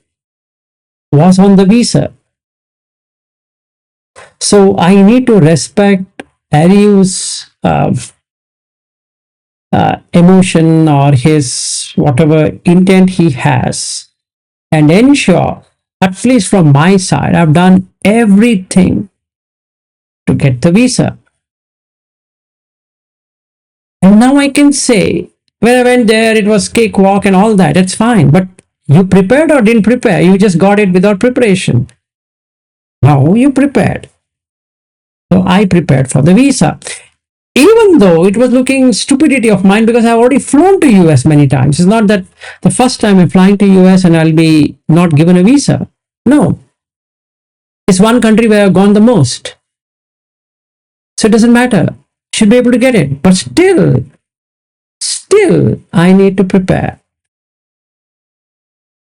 was on the visa. So I need to respect Aryu's emotion or his whatever intent he has, and ensure, at least from my side, I've done everything to get the visa. And now I can say, when I went there, it was cakewalk and all that. It's fine. But you prepared or didn't prepare? You just got it without preparation. Now you prepared. So I prepared for the visa. Even though it was looking stupidity of mine because I've already flown to US many times. It's not that the first time I'm flying to US and I'll be not given a visa. No. It's one country where I've gone the most. So it doesn't matter. Should be able to get it. But still, I need to prepare.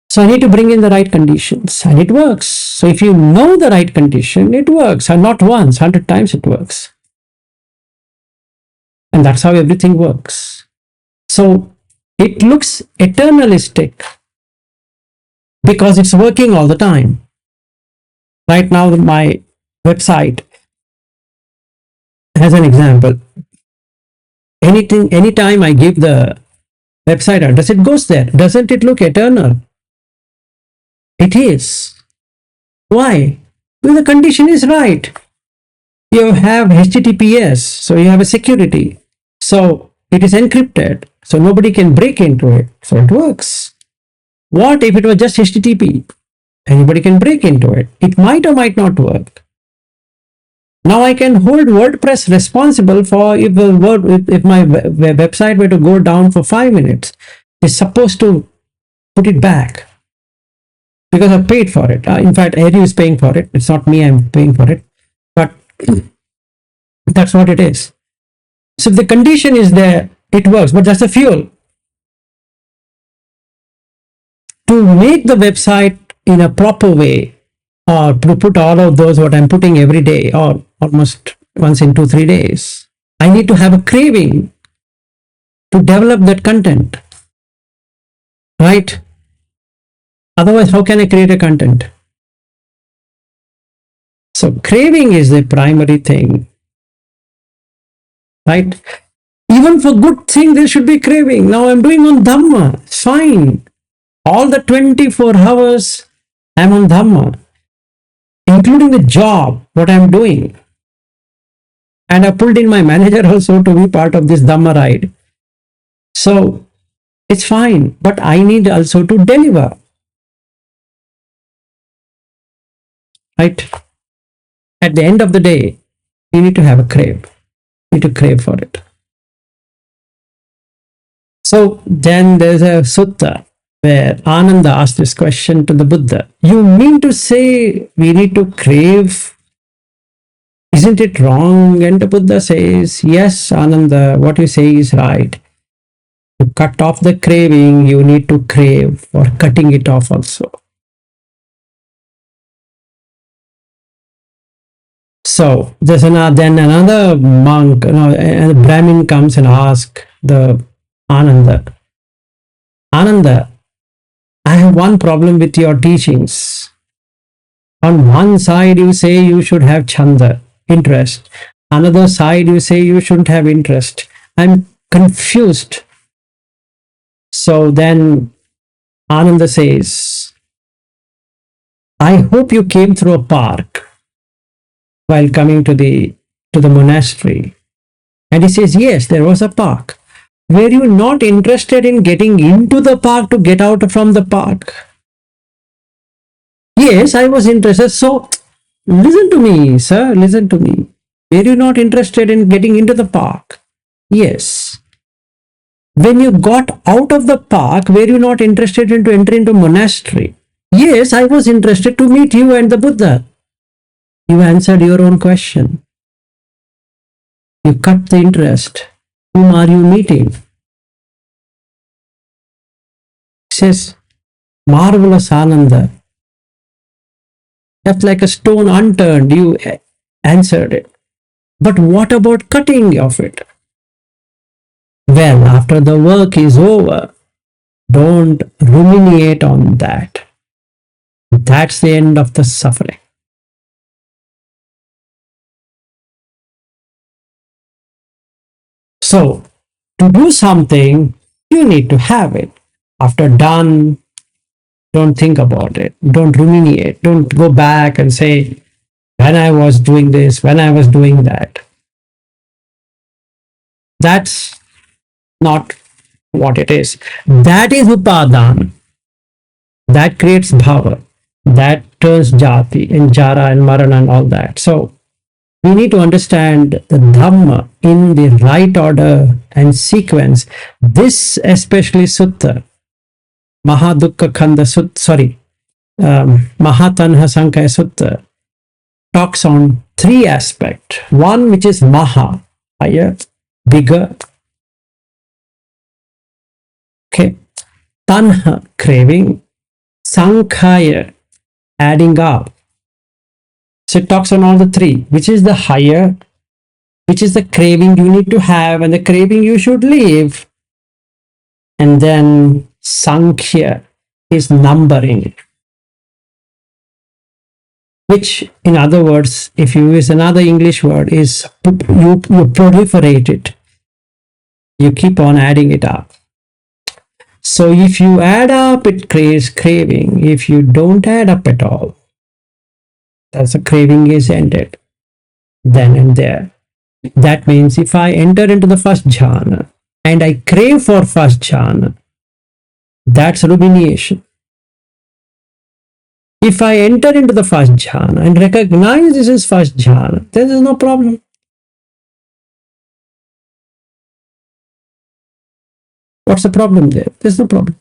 So I need to bring in the right conditions and it works. So if you know the right condition, it works. And not once, 100 times it works. And that's how everything works. So it looks eternalistic because it's working all the time. Right now, my website, as an example, anytime I give the website address, it goes there. Doesn't it look eternal? It is. Why? Because the condition is right. You have HTTPS, so you have a security. So it is encrypted, so nobody can break into it. So it works. What if it was just HTTP? Anybody can break into it. It might or might not work. Now I can hold WordPress responsible for if my website were to go down for 5 minutes, it's supposed to put it back because I paid for it. In fact, Edu is paying for it. It's not me, I'm paying for it. But that's what it is. So if the condition is there, it works, but that's the fuel. To make the website in a proper way, or to put all of those what I'm putting every day or almost once in 2-3 days, I need to have a craving to develop that content, right? Otherwise, how can I create a content? So craving is the primary thing, right? Even for good thing, there should be craving. Now I'm doing on Dhamma, it's fine. All the 24 hours I'm on Dhamma, including the job, what I'm doing. And I pulled in my manager also to be part of this Dhamma ride. So it's fine, but I need also to deliver. Right? At the end of the day, you need to have a crave. You need to crave for it. So then there's a sutta where Ananda asked this question to the Buddha. You mean to say we need to crave? Isn't it wrong? And the Buddha says, yes, Ananda, what you say is right. To cut off the craving, you need to crave for cutting it off also. So there's another monk, a Brahmin comes and asks the Ananda, I have one problem with your teachings. On one side, you say you should have chanda, interest. Another side, you say you shouldn't have interest. I'm confused. So then Ananda says, I hope you came through a park while coming to the monastery. And he says, yes, there was a park. Were you not interested in getting into the park to get out from the park? Yes, I was interested. So listen to me, sir, listen to me. Were you not interested in getting into the park? Yes. When you got out of the park, were you not interested in to enter into monastery? Yes, I was interested to meet you and the Buddha. You answered your own question. You cut the interest. Whom are you meeting? He says, marvelous Ananda. Just like a stone unturned, you answered it. But what about cutting of it? Well, after the work is over, don't ruminate on that. That's the end of the suffering. So, to do something, you need to have it. After done, don't think about it. Don't ruminate. Don't go back and say, when I was doing this, when I was doing that. That's not what it is. That is upadan. That creates bhava. That turns jati and jara and marana and all that. So we need to understand the dhamma in the right order and sequence. This especially sutta, Mahadukka Khanda Sutta, sorry, Mahatanha Sankaya Sutta, talks on three aspects. One which is Maha, higher, bigger. Okay. Tanha, craving. Sankhaya, adding up. So it talks on all the three, which is the higher, which is the craving you need to have, and the craving you should leave. And then Sankhya is numbering it. Which, in other words, if you use another English word, is you proliferate it. You keep on adding it up. So if you add up, it creates craving. If you don't add up at all, that's the craving is ended then and there. That means if I enter into the first jhana and I crave for first jhana, that's rumination. If I enter into the first jhana and recognize this is first jhana, then there's no problem. What's the problem there? There's no problem.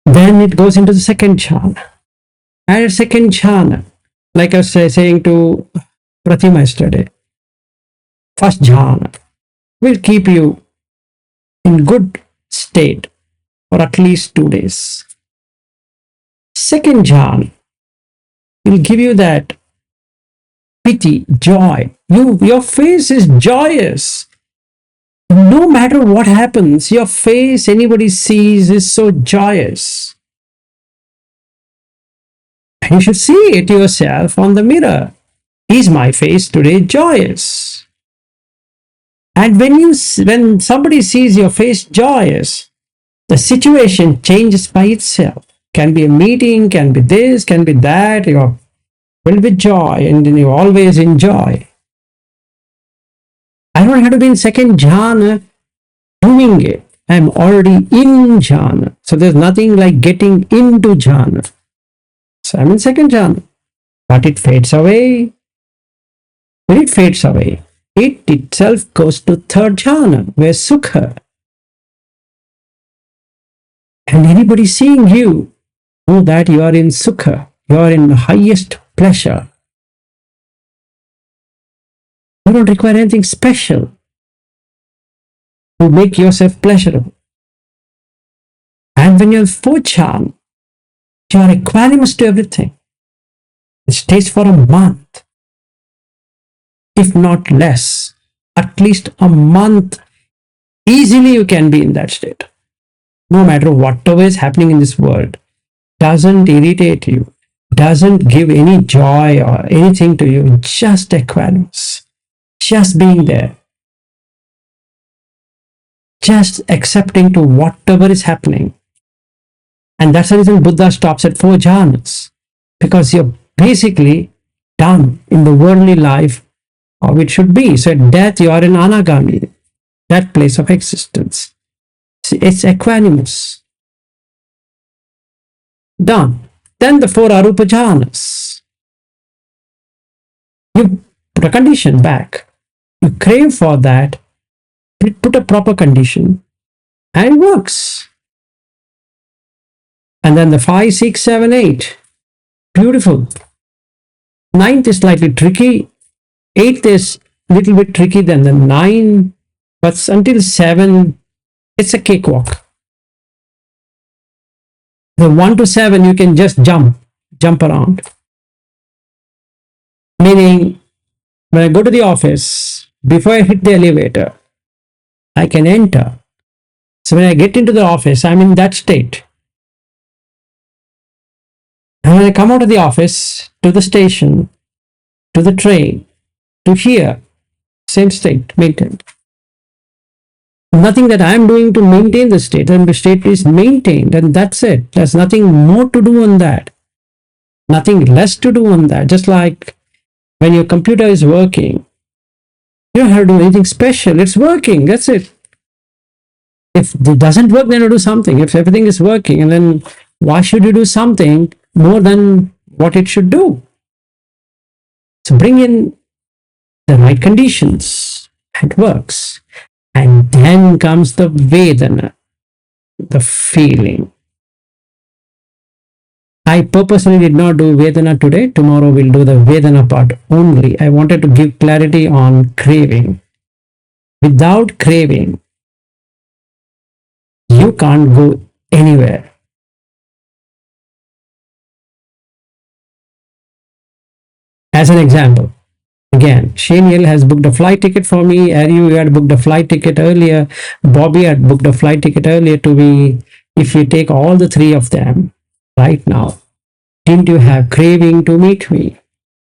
Then it goes into the second jhana. And a second jhana, like I was saying to Pratima yesterday, first jhana will keep you in good state for at least 2 days. Second jhana will give you that pity, joy. Your face is joyous. No matter what happens, your face, anybody sees, is so joyous. And you should see it yourself on the mirror. Is my face today joyous? And when somebody sees your face joyous, the situation changes by itself. Can be a meeting, can be this, can be that. You're filled with joy and you always enjoy. I don't have to be in second jhana doing it. I'm already in jhana. So there's nothing like getting into jhana. So I'm in second jhana. But it fades away. When it fades away, it itself goes to third jhana, where sukha. And anybody seeing you know that you are in sukha. You are in the highest pleasure. You don't require anything special to make yourself pleasurable. And when you're in fourth jhana, you are equanimous to everything. It stays for a month, if not less. At least a month, easily you can be in that state. No matter whatever is happening in this world, doesn't irritate you, doesn't give any joy or anything to you, just equanimous, just being there, just accepting to whatever is happening. And that's the reason Buddha stops at 4 jhanas, because you're basically done in the worldly life how it should be. So at death you are in anagami, that place of existence. See, it's equanimous. Done. Then the 4 arupa jhanas. You put a condition back. You crave for that. Put a proper condition and it works. And then the 5, 6, 7, 8. Beautiful. 9th is slightly tricky. 8th is a little bit tricky than the 9. But until 7, it's a cakewalk. The 1 to 7, you can just jump around. Meaning, when I go to the office, before I hit the elevator, I can enter. So when I get into the office, I'm in that state. And when I come out of the office, to the station, to the train, to here, same state maintained. Nothing that I'm doing to maintain the state, and the state is maintained, and that's it. There's nothing more to do on that. Nothing less to do on that. Just like when your computer is working, you don't have to do anything special. It's working. That's it. If it doesn't work, then you do something. If everything is working, and then Why should you do something more than what it should do? So bring in the right conditions. It works. And then comes the Vedana, the feeling. I purposely did not do Vedana today. Tomorrow we'll do the Vedana part only. I wanted to give clarity on craving. Without craving, you can't go anywhere. As an example, again, Shaniel has booked a flight ticket for me. Ariu had booked a flight ticket earlier. Bobby had booked a flight ticket earlier to me. If you take all the three of them right now, didn't you have craving to meet me?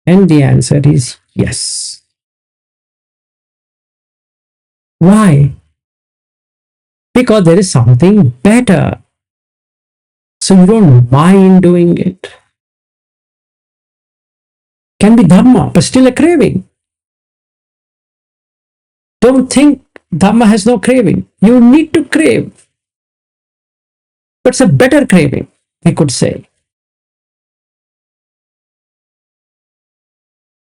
And the answer is yes. Why? Because there is something better. So you don't mind doing it. Can be Dhamma, but still a craving. Don't think Dhamma has no craving. You need to crave. But it's a better craving, we could say.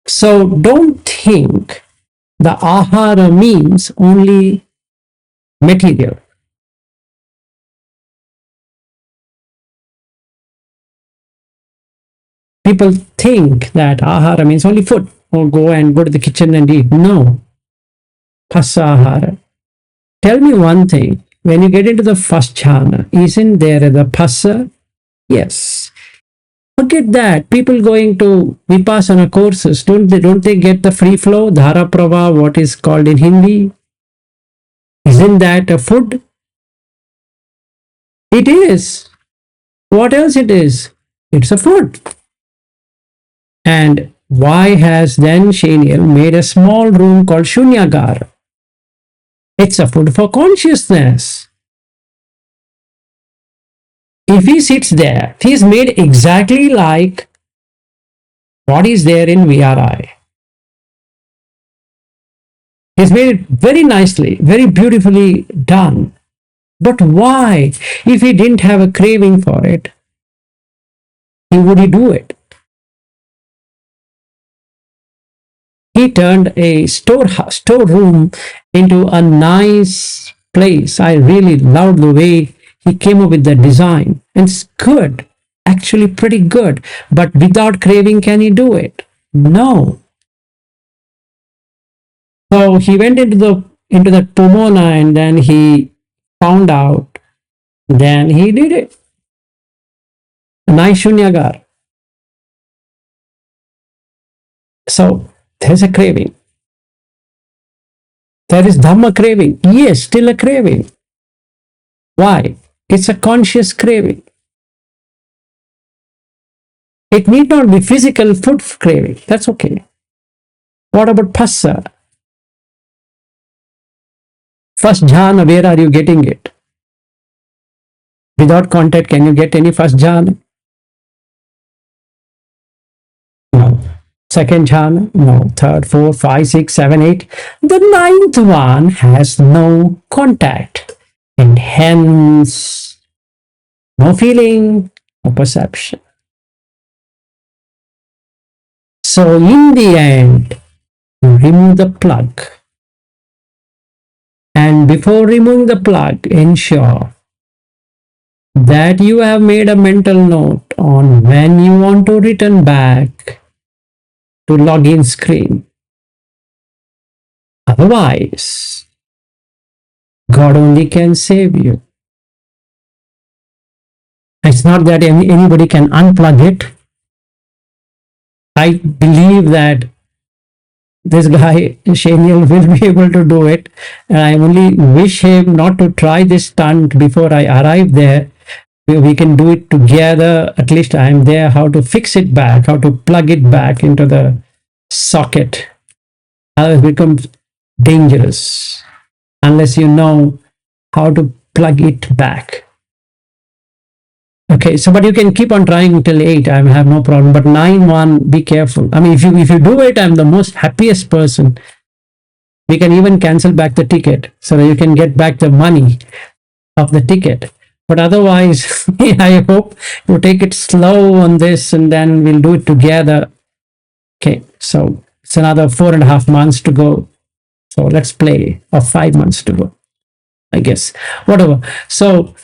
So don't think the ahara means only material. People think that ahara means only food, or go to the kitchen and eat. No. Phassa ahara. Tell me one thing. When you get into the first jhana, isn't there the phassa? Yes. Forget that. People going to Vipassana courses, don't they get the free flow, Dhara Prabha, what is called in Hindi? Isn't that a food? It is. What else it is? It's a food. And why has then Shaniel made a small room called Shunyagar? It's a food for consciousness. If he sits there, he is made exactly like what is there in VRI. He's made it very nicely, very beautifully done. But why? If he didn't have a craving for it, would he do it? He turned a storeroom into a nice place. I really loved the way he came up with the design. And it's good, actually pretty good. But without craving, can he do it? No. So he went into that Pomona and then he found out. Then he did it. A nice Shunyagar. So there's a craving. There is Dhamma craving. Yes, still a craving. Why? It's a conscious craving. It need not be physical food craving. That's okay. What about phassa? First jhana, where are you getting it? Without contact, can you get any first jhana? No. Second jhana? No. Third, fourth, 5, 6, 7, 8. The ninth one has no contact. And hence, no feeling, no perception. So in the end, remove the plug. And before removing the plug, ensure that you have made a mental note on when you want to return back to login screen. Otherwise, God only can save you. It's not that anybody can unplug it. I believe that this guy, Shaniel, will be able to do it. And I only wish him not to try this stunt before I arrive there. We can do it together. At least I am there, how to fix it back, how to plug it back into the socket. Otherwise, it becomes dangerous unless you know how to plug it back. Okay, so but you can keep on trying until 8. I have no problem. But 9-1, be careful. I mean, if you do it, I'm the most happiest person. We can even cancel back the ticket so that you can get back the money of the ticket. But otherwise, I hope you take it slow on this and then we'll do it together. Okay, so it's another 4.5 months to go. So let's play, or 5 months to go, I guess. Whatever. So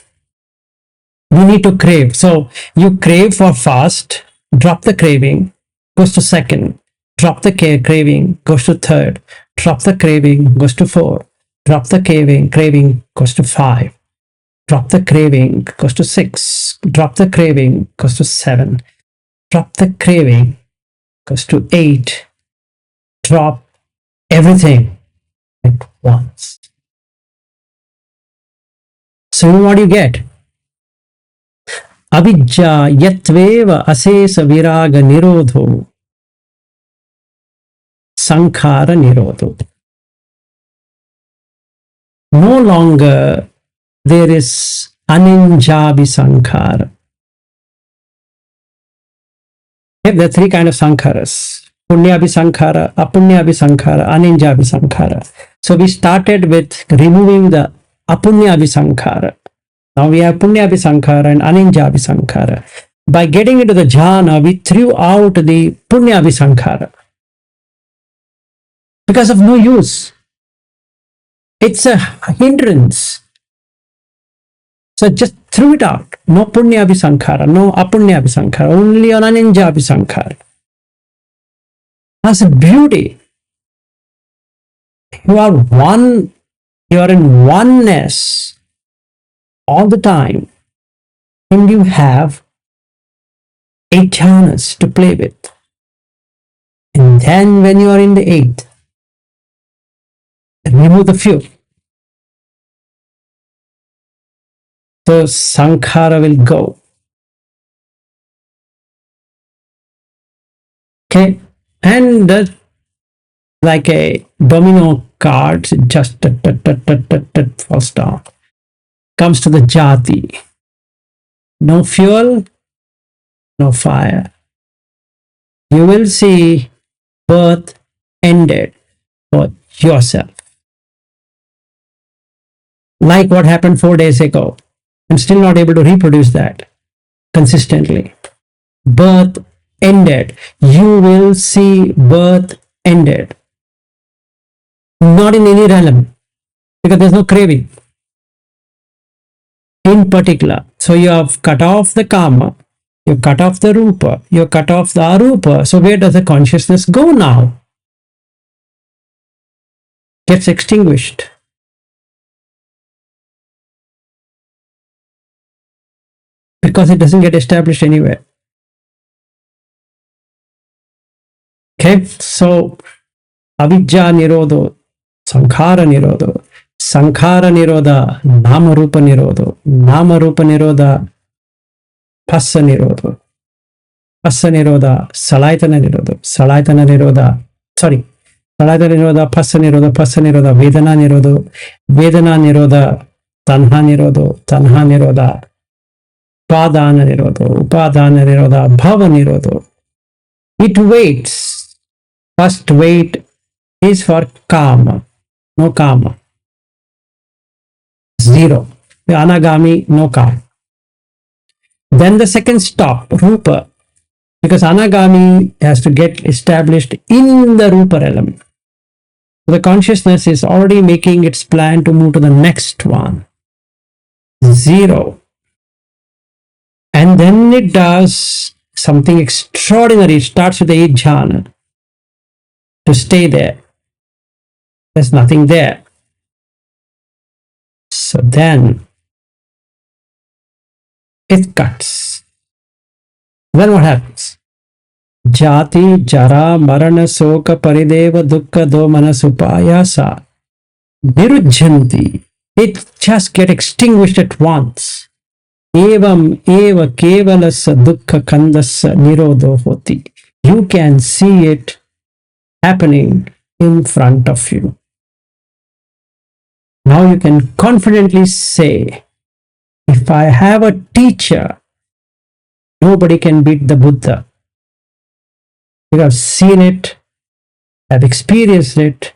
we need to crave. So you crave for fast, drop the craving, goes to second, drop the craving, goes to third, drop the craving, goes to four, drop the craving goes to five, drop the craving goes to six, drop the craving goes to seven, drop the craving goes to eight, drop everything at once. So what do you get? Avidya yatveva asesa viraga nirodho sankhara nirodho. No longer there is aninjabi sankhara. There are three kinds of sankharas: punyabhi sankhara, apunyabhi sankhara, aninjabi sankhara. So we started with removing the apunyabhi sankhara. Now we have punyabhi sankhara and aninjabi sankhara. By getting into the jhana, we threw out the punyabhi sankhara because of no use. It's a hindrance. So just threw it out. No punyabhi sankhara, no apunyabhi sankhara, only on aninjabi sankhara. That's a beauty. You are one, you are in oneness all the time, and you have 8 jhanas to play with. And then when you are in the 8th, remove the few. So sankhara will go. Okay, and like a domino card, just falls down. Comes to the jati. No fuel, no fire. You will see birth ended for yourself. Like what happened 4 days ago. I'm still not able to reproduce that consistently. Birth ended. You will see birth ended. Not in any realm, because there's no craving in particular. So you have cut off the karma, you cut off the rupa, you cut off the arupa. So where does the consciousness go now? Gets extinguished. Because it doesn't get established anywhere. Okay, so avidya nirodho, sankhara nirodho, sankhara nirodha, nama rupa nirodho, nama rupa nirodha, phassa nirodho, phassa nirodha, salaytana nirodho, salaytana nirodha, sorry, salaytana nirodha, phassa nirodha, vedana nirodho, vedana nirodha, tanha nirodho, tanha nirodha, upadana nirodho, upadana nirodha, bhava nirodho. It waits. First wait is for karma, no karma. Zero. The anagami, no karma. Then the second stop, rupa, because anagami has to get established in the rupa realm. The consciousness is already making its plan to move to the next one. Zero. And then it does something extraordinary. It starts with the 8 jhana to stay there. There's nothing there. So then it cuts. Then what happens? Jati, jara, marana, soka, parideva, dukkha, domana, supayasa, nirujjanti. It just get extinguished at once. Evam eva kevalasa dukkha kandasa nirodho hoti. You can see it happening in front of you. Now you can confidently say, if I have a teacher, nobody can beat the Buddha. You have seen it, have experienced it,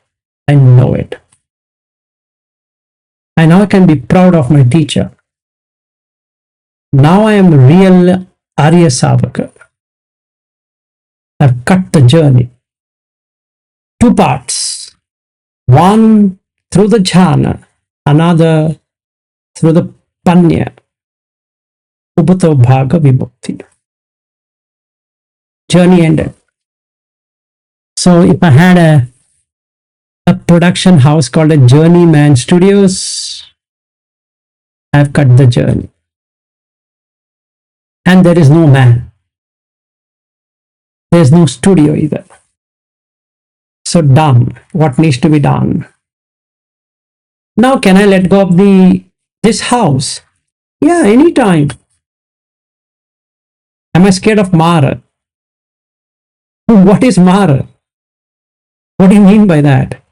and know it. I now can be proud of my teacher. Now I am real Arya Savaka. I've cut the journey. Two parts. One through the jhana, another through the panya, upato bhaga vibhakti. Journey ended. So if I had a production house called a Journeyman Studios, I've cut the journey. And there is no man. There's no studio either. So done. What needs to be done? Now can I let go of this house? Yeah, anytime. Am I scared of Mara? What is Mara? What do you mean by that?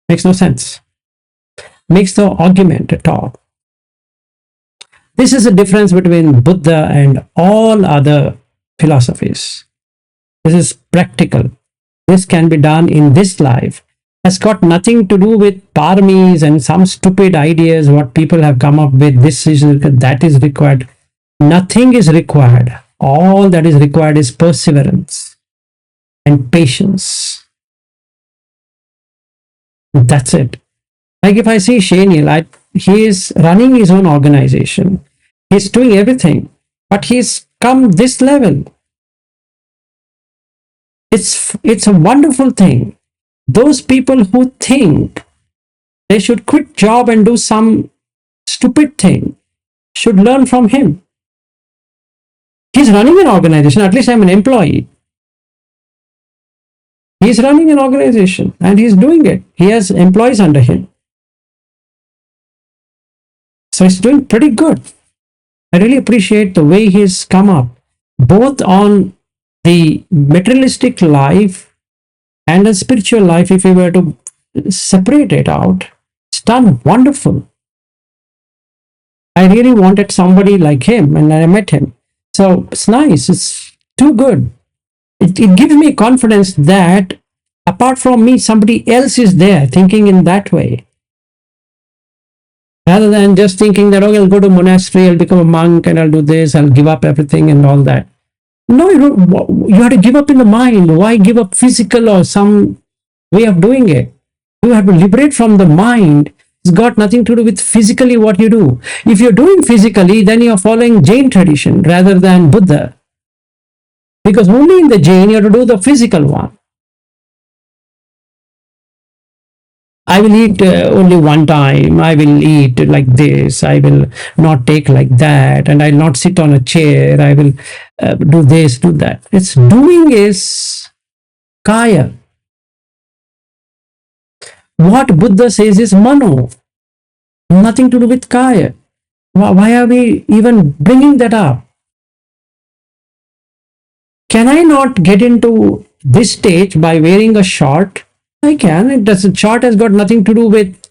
Makes no sense. Makes no argument at all. This is the difference between Buddha and all other philosophies. This is practical. This can be done in this life. Has got nothing to do with paramis and some stupid ideas what people have come up with. This is that is required. Nothing is required. All that is required is perseverance and patience. That's it. Like if I see Shane, he is running his own organization. He's doing everything, but he's come this level. It's a wonderful thing. Those people who think they should quit job and do some stupid thing should learn from him. He's running an organization. At least I'm an employee. He's running an organization and he's doing it. He has employees under him. So he's doing pretty good. I really appreciate the way he's come up, both on the materialistic life and the spiritual life. If we were to separate it out, it's done wonderful. I really wanted somebody like him and I met him. So it's nice. It's too good. It gives me confidence that apart from me, somebody else is there thinking in that way. Rather than just thinking that, okay, I'll go to a monastery, I'll become a monk and I'll do this, I'll give up everything and all that. No, you have to give up in the mind. Why give up physical or some way of doing it? You have to liberate from the mind. It's got nothing to do with physically what you do. If you're doing physically, then you're following Jain tradition rather than Buddha. Because only in the Jain you have to do the physical one. I will eat only one time. I will eat like this. I will not take like that. And I will not sit on a chair. I will do this, do that. It's doing is kaya. What Buddha says is mano. Nothing to do with kaya. Why are we even bringing that up? Can I not get into this stage by wearing a short? I can. It doesn't. Short has got nothing to do with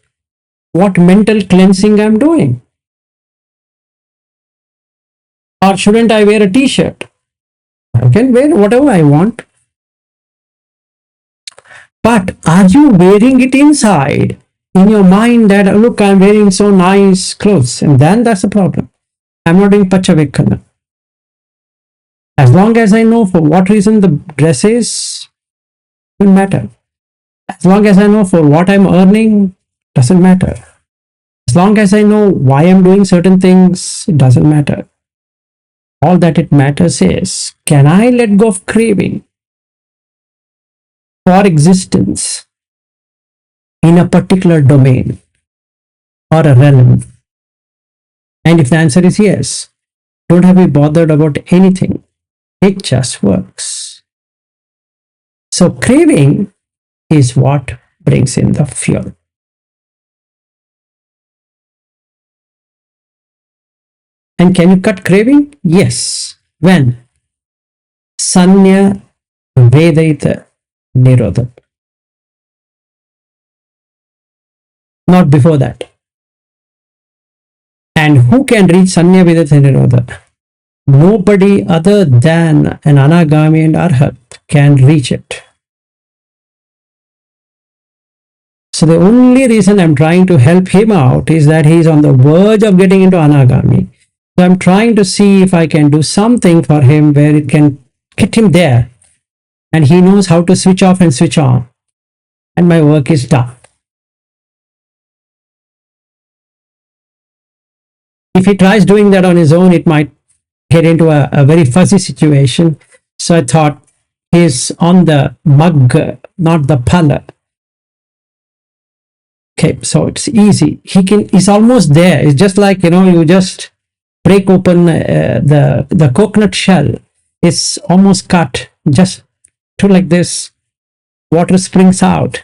what mental cleansing I'm doing. Or shouldn't I wear a t-shirt? I can wear whatever I want. But are you wearing it inside in your mind that, look, I'm wearing so nice clothes? And then that's the problem. I'm not doing pachavekkana. As long as I know for what reason the dress is, it doesn't matter. As long as I know for what I'm earning, doesn't matter. As long as I know why I'm doing certain things, it doesn't matter. All that it matters is, can I let go of craving for existence in a particular domain or a realm? And if the answer is yes, don't have to be bothered about anything. It just works. So craving is what brings in the fuel. And can you cut craving? Yes. When? Sanya Vedaita Nirodha. Not before that. And who can reach Sanya Vedaita Nirodha? Nobody other than an Anagami and Arhat can reach it. So the only reason I'm trying to help him out is that he's on the verge of getting into anagami. So I'm trying to see if I can do something for him where it can get him there. And he knows how to switch off and switch on. And my work is done. If he tries doing that on his own, it might get into a very fuzzy situation. So I thought he's on the mug, not the pala. Okay, so it's easy. He's almost there. It's just like, you just break open the coconut shell. It's almost cut. Just do like this. Water springs out.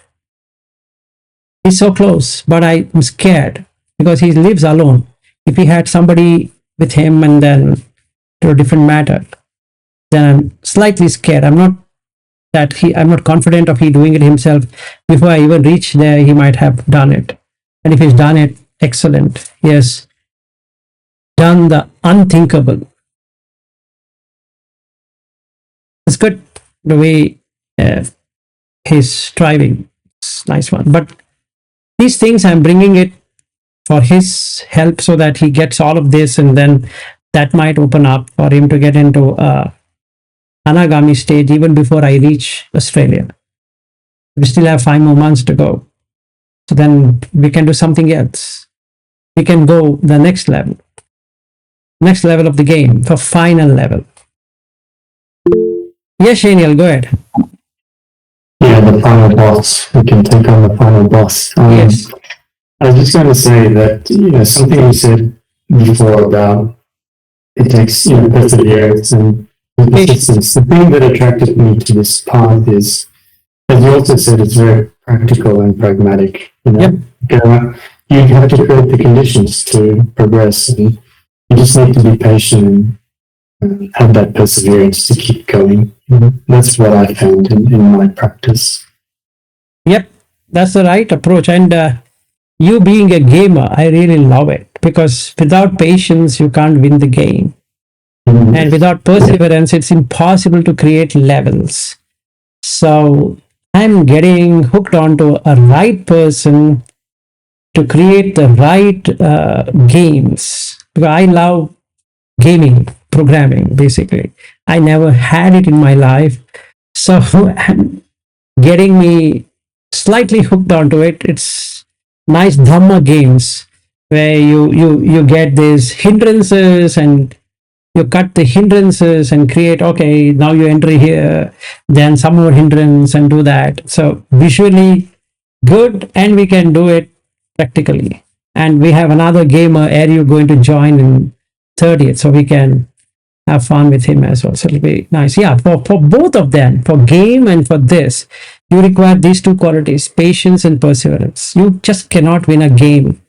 He's so close, but I'm scared because he lives alone. If he had somebody with him and then to a different matter, then I'm slightly scared. I'm not confident of he doing it himself. Before I even reach there, he might have done it. And if he's done it, excellent. He has done the unthinkable. It's good the way he's striving. It's a nice one. But these things, I'm bringing it for his help so that he gets all of this, and then that might open up for him to get into anagami stage even before I reach Australia. We still have 5 more months to go. So then we can do something else. We can go the next level of the game, for final level. Yes, Shaniel, go ahead. Yeah, the final boss. We can take on the final boss. Yes. I was just going to say that, something you said before about it takes, perseverance and persistence. The thing that attracted me to this path is, as you also said, it's very practical and pragmatic. Yep. You have to create the conditions to progress, and you just need to be patient and have that perseverance to keep going. That's what I found in my practice. Yep, that's the right approach. And you being a gamer, I really love it, because without patience, you can't win the game. And without perseverance, it's impossible to create levels. So I'm getting hooked onto a right person to create the right games. Because I love gaming, programming, basically. I never had it in my life. So getting me slightly hooked onto it. It's nice Dhamma games where you get these hindrances and you cut the hindrances and create, okay, now you enter here, then some more hindrance and do that. So visually good, and we can do it practically. And we have another gamer, Ariu, going to join in 30th, so we can have fun with him as well. So it'll be nice. Yeah, for both of them, for game and for this, you require these two qualities, patience and perseverance. You just cannot win a game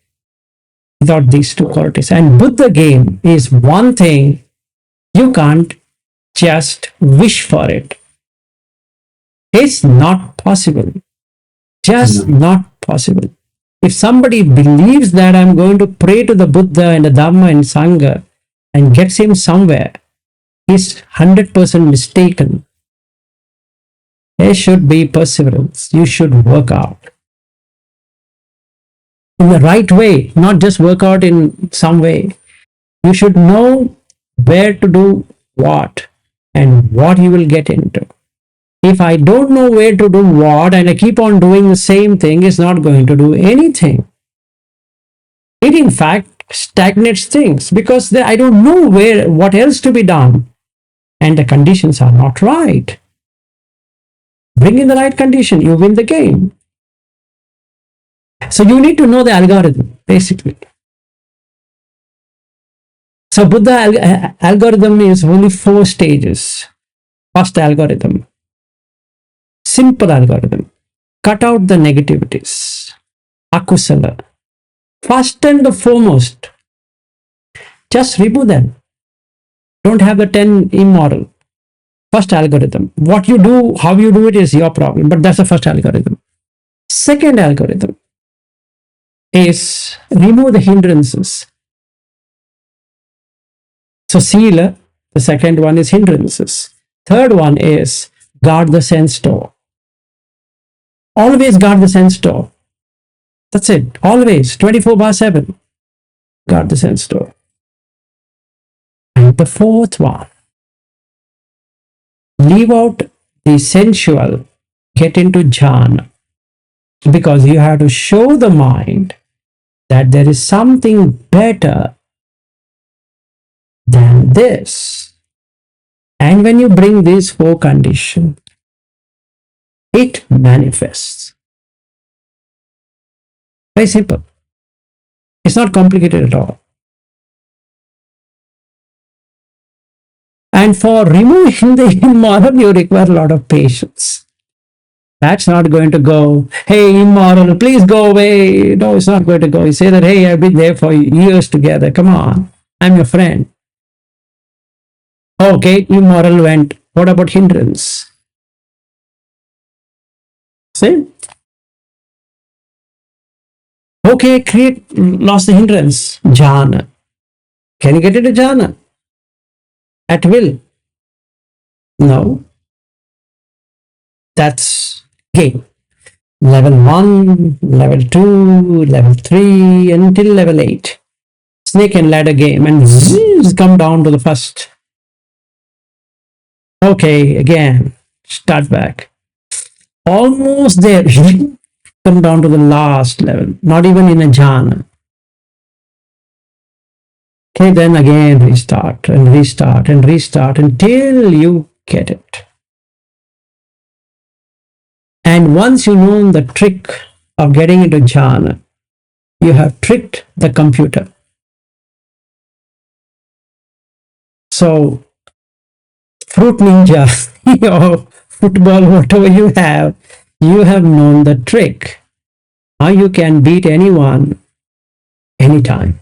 without these two qualities. And Buddha game is one thing. You can't just wish for it. It's not possible. Just not possible. If somebody believes that I'm going to pray to the Buddha and the Dhamma and Sangha and gets him somewhere, he's 100% mistaken. There should be perseverance. You should work out in the right way, not just work out in some way. You should know where to do what and what you will get into. If I don't know where to do what and I keep on doing the same thing, it's not going to do anything. It in fact stagnates things because I don't know what else to be done, and the conditions are not right. Bring in the right condition, you win the game. So you need to know the algorithm, basically. So Buddha algorithm is only 4 stages. First algorithm, simple algorithm. Cut out the negativities, akusala. First and the foremost, just remove them. Don't have the 10 immoral. First algorithm. What you do, how you do it is your problem, but that's the first algorithm. Second algorithm is remove the hindrances. So Sila, the second one is hindrances. Third one is guard the sense door. Always guard the sense door. That's it. Always 24/7. Got the sense door. And the fourth one, leave out the sensual, get into jhana, because you have to show the mind that there is something better than this. And when you bring these four conditions, it manifests. Very simple. It's not complicated at all. And for removing the immoral, you require a lot of patience. That's not going to go, hey, immoral, please go away. No, it's not going to go. You say that, hey, I've been there for years together. Come on, I'm your friend. Okay, immoral went. What about hindrance? See? Okay, lost the hindrance. Jhana. Can you get into jhana? At will? No. That's game. Level 1, level 2, level 3, until level 8. Snake and ladder game, and zzz, come down to the first. Okay, again, start back. Almost there. Come down to the last level, not even in a jhana. Okay, then again restart and restart and restart until you get it. And once you know the trick of getting into jhana, you have tricked the computer. So, fruit ninja or football, whatever you have known the trick. Now you can beat anyone anytime.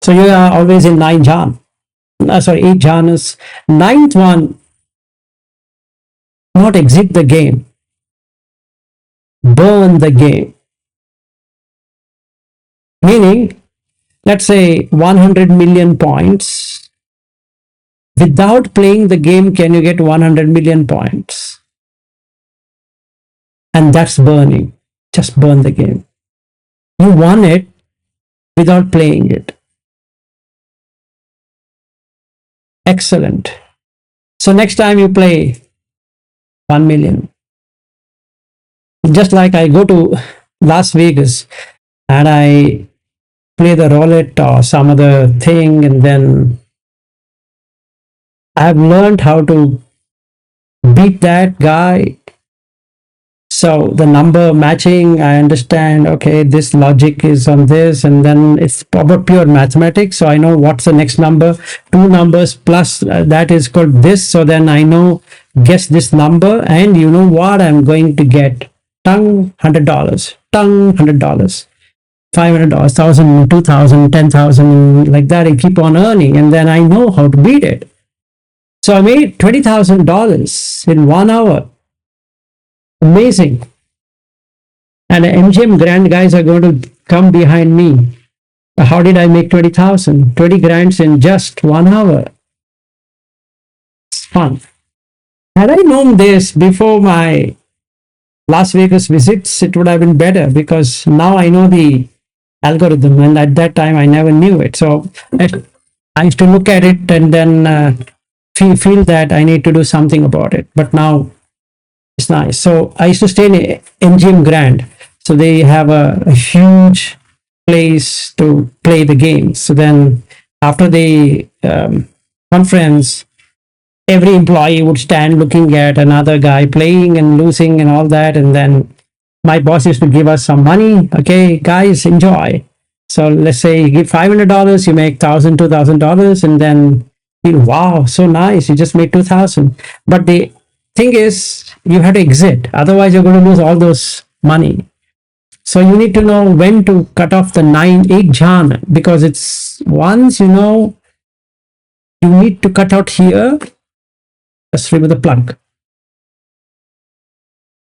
So you are always in 8 jhanas. Ninth one, not exit the game, burn the game. Meaning, let's say 100 million points. Without playing the game, can you get 100 million points? And that's burning. Just burn the game. You won it without playing it. Excellent. So next time you play 1 million. Just like I go to Las Vegas and I play the roulette or some other thing, and then I've learned how to beat that guy. So the number matching, I understand, okay, this logic is on this, and then it's about pure mathematics. So I know what's the next number, 2 numbers plus that is called this. So then I know, guess this number, and you know what I'm going to get. Tongue, $100, tongue, $100, $500, 1,000, 2,000, 10,000, like that. I keep on earning, and then I know how to beat it. So I made $20,000 in 1 hour. Amazing. And MGM grand guys are going to come behind me. How did I make 20,000? 20 grands in just 1 hour. It's fun. Had I known this before my Las Vegas visits, it would have been better, because now I know the algorithm, and at that time I never knew it. So I used to look at it and then feel that I need to do something about it. But now it's nice. So I used to stay in MGM Grand. So they have a huge place to play the games. So then after the conference, every employee would stand looking at another guy playing and losing and all that. And then my boss used to give us some money. Okay, guys, enjoy. So let's say you give $500, you make $1,000, $2,000, and then wow, so nice, you just made 2,000. But the thing is, you have to exit, otherwise you're going to lose all those money. So you need to know when to cut off the 8 jhana, because it's once you know you need to cut out here, just remove the plug.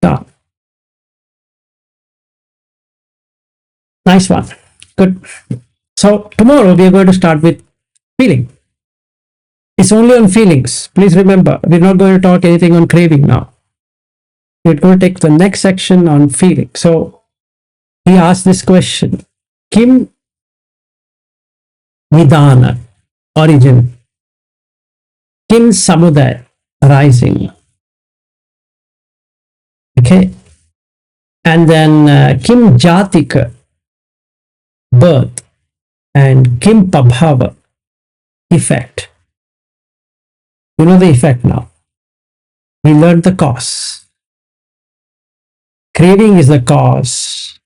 Done. Nice one. Good. So tomorrow we are going to start with feeling. It's only on feelings. Please remember, we're not going to talk anything on craving now. we're going to take the next section on feeling. So he asked this question: Kim Nidana, origin. Kim Samudaya, rising. Okay. And then Kim Jatika, birth. And Kim Prabhava, effect. You know the effect now. We learned the cause. Craving is the cause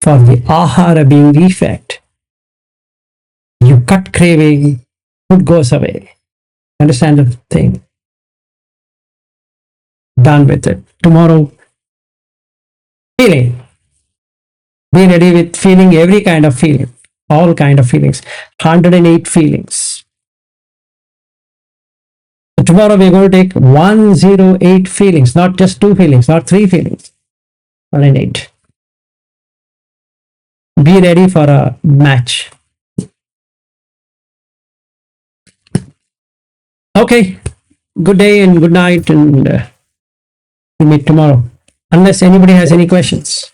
for the ahara being the effect. You cut craving, food goes away. Understand the thing? Done with it. Tomorrow, feeling. Be ready with feeling, every kind of feeling, all kind of feelings. 108 feelings. So tomorrow we're going to take 108 feelings, not just 2 feelings, not 3 feelings. 108. Be ready for a match. Okay. Good day and good night, and we'll meet tomorrow. Unless anybody has any questions.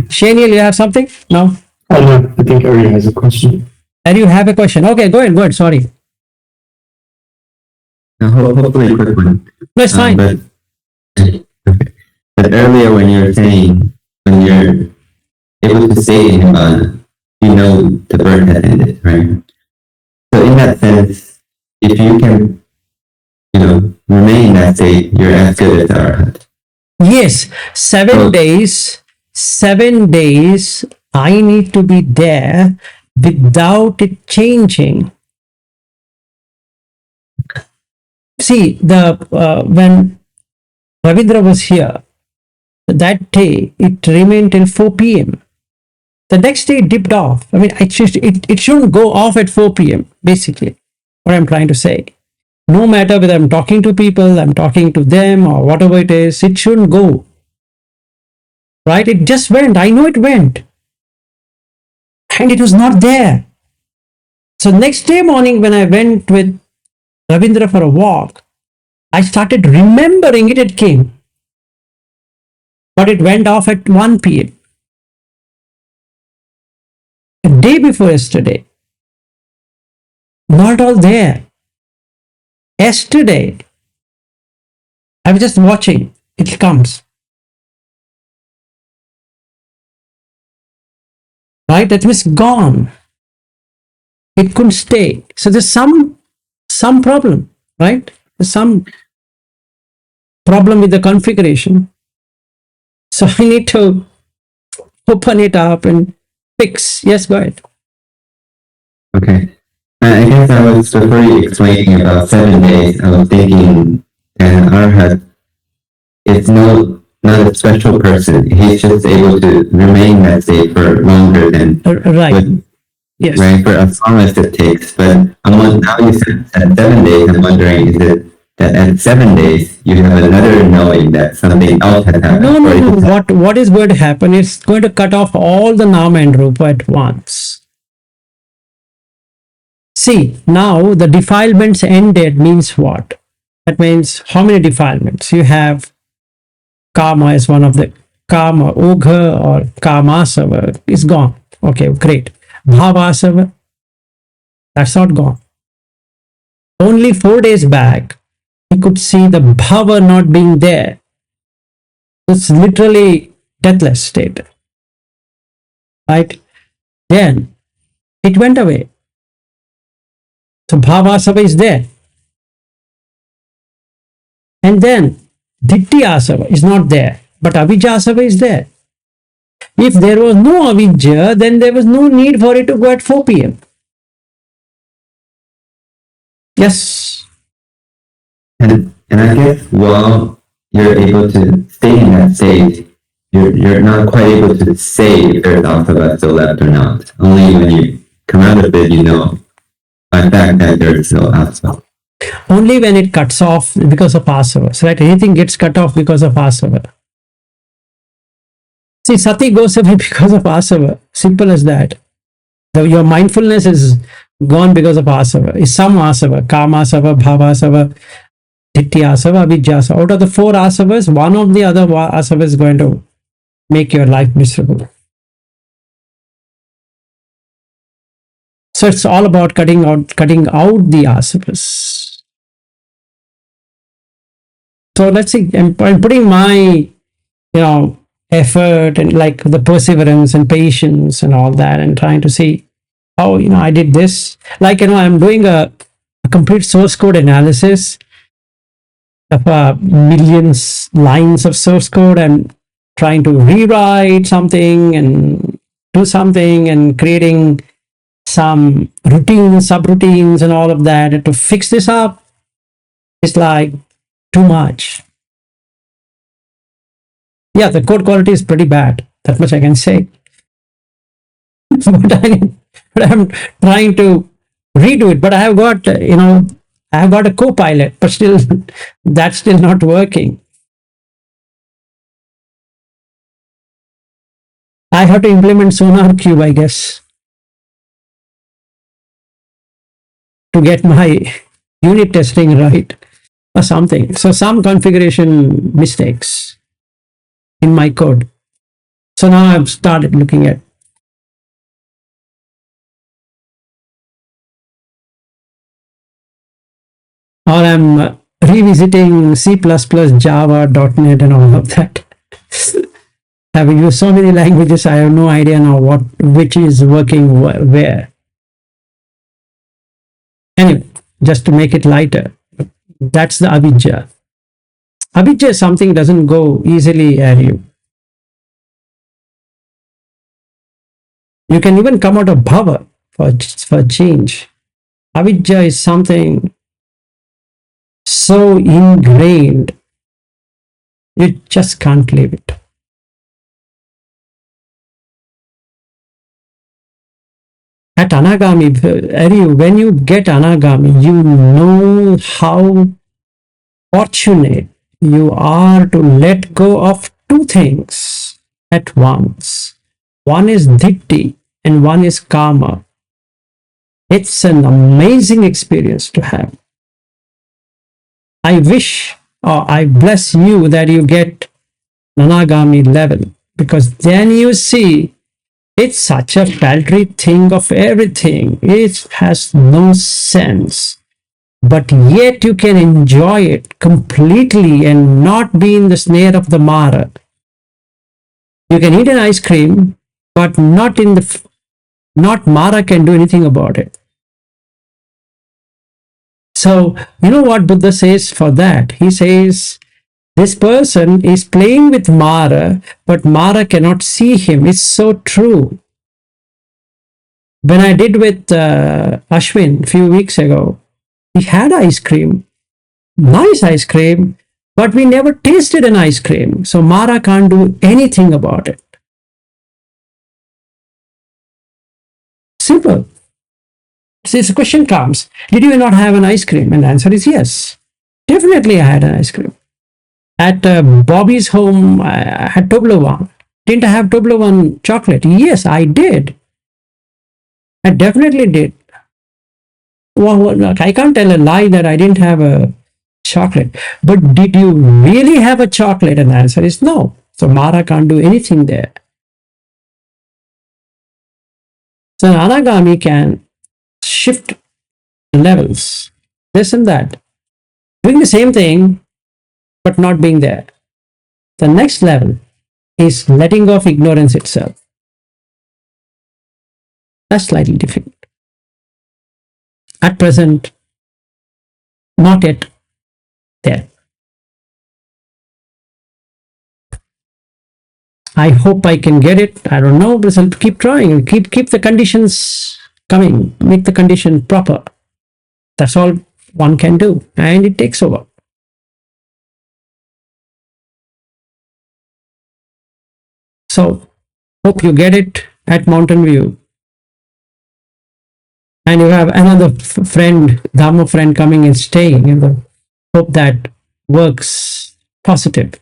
Shaniel, you have something? No? Oh, no, I think Ari has a question. And you have a question? Okay, go ahead, sorry. Hopefully a quick one. No, it's fine. But earlier when you were saying, when you're able to say in you know the birth has ended, right? So in that sense, if you can, remain in that state, you're as good as Arhat. Yes, 7 days, 7 days, I need to be there without it changing. See, when Ravindra was here, that day, it remained till 4 p.m. The next day, it dipped off. I mean, it shouldn't go off at 4 p.m., basically, what I'm trying to say. No matter whether I'm talking to people, I'm talking to them, or whatever it is, it shouldn't go. Right? It just went. I know it went. And it was not there. So next day morning, when I went with Ravindra for a walk, I started remembering it came. But it went off at 1 p.m. The day before yesterday. Not all there. Yesterday, I was just watching. It comes. Right? That was gone. It couldn't stay. So there's some problem, right? There's some problem with the configuration. So I need to open it up and fix. Yes, go ahead. Okay. I guess I was, before you explaining about 7 days, I was thinking that Arhat is not a special person. He's just able to remain that state for longer than Right. Yes. Right, for as long as it takes. But now you said at 7 days, I'm wondering, is it that at 7 days you have another knowing that something else has happened? No. What is going to happen? It's going to cut off all the Nama and Rupa at once. See, now the defilements ended means what? That means how many defilements? You have Kama is one of the Kama, Ogha or Kamasava is gone. Okay, great. Bhavasava, that's not gone. Only 4 days back, you could see the Bhava not being there. It's literally deathless state. Right? Then it went away. So Bhavasava is there. And then Ditthiyasava is not there, but Avijjasava is there. If there was no Avijja, then there was no need for it to go at 4 p.m. Yes. And I guess while you're able to stay in that state, you're not quite able to say if there's asava still left or not. Only when you come out of it, you know by fact that there's still asava. Only when it cuts off because of asava, right? Anything gets cut off because of asava. See, sati goes away because of asava. Simple as that. Your mindfulness is gone because of asava. Is some asava, kamasava, bhavasava. Ditti asava, avijja asava. Out of the 4 asavas, one of the other asava is going to make your life miserable. So it's all about cutting out the asavas. So let's see, I'm putting my, effort and like the perseverance and patience and all that, and trying to see how, I did this. Like, I'm doing a complete source code analysis of millions lines of source code, and trying to rewrite something and do something and creating some routines, subroutines, and all of that. And to fix this up, it's like too much. Yeah, the code quality is pretty bad. That much I can say. but I'm trying to redo it. But I have got, I have got a co-pilot, but still, that's still not working. I have to implement Sonar Cube, I guess, to get my unit testing right or something. So some configuration mistakes in my code. So now I've started looking at. Or I'm revisiting C++, Java, .NET, and all of that. Having used so many languages, I have no idea now which is working where. Anyway, just to make it lighter, that's the avijja. Avijja is something doesn't go easily at you. You can even come out of bhava for change. Avijja is something so ingrained, you just can't leave it. At Anagami, when you get Anagami, you know how fortunate you are to let go of 2 things at once. One is Ditti and one is Kama. It's an amazing experience to have. I wish, or I bless you that you get Anagami level, because then you see it's such a paltry thing of everything. It has no sense. But yet you can enjoy it completely and not be in the snare of the Mara. You can eat an ice cream, but not Mara can do anything about it. So, you know what Buddha says for that? He says, this person is playing with Mara, but Mara cannot see him. It's so true. When I did with Ashwin a few weeks ago, he had ice cream, nice ice cream, but we never tasted an ice cream. So Mara can't do anything about it. Simple. So this question comes, did you not have an ice cream? And the answer is yes. Definitely I had an ice cream. At Bobby's home, I had Toblerone. Didn't I have Toblerone chocolate? Yes, I did. I definitely did. Well, I can't tell a lie that I didn't have a chocolate. But did you really have a chocolate? And the answer is no. So Mara can't do anything there. So an Anagami can shift levels, this and that, doing the same thing, but not being there. The next level is letting go of ignorance itself. That's slightly difficult. At present, not yet there. I hope I can get it. I don't know, but I'll keep trying. Keep the conditions coming. Make the condition proper. That's all one can do, and it takes over. So, hope you get it at Mountain View. And you have another friend, Dharma friend coming and staying. Hope that works positive.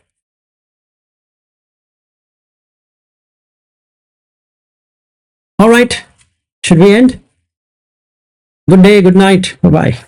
All right. Should we end? Good day, good night. Bye-bye.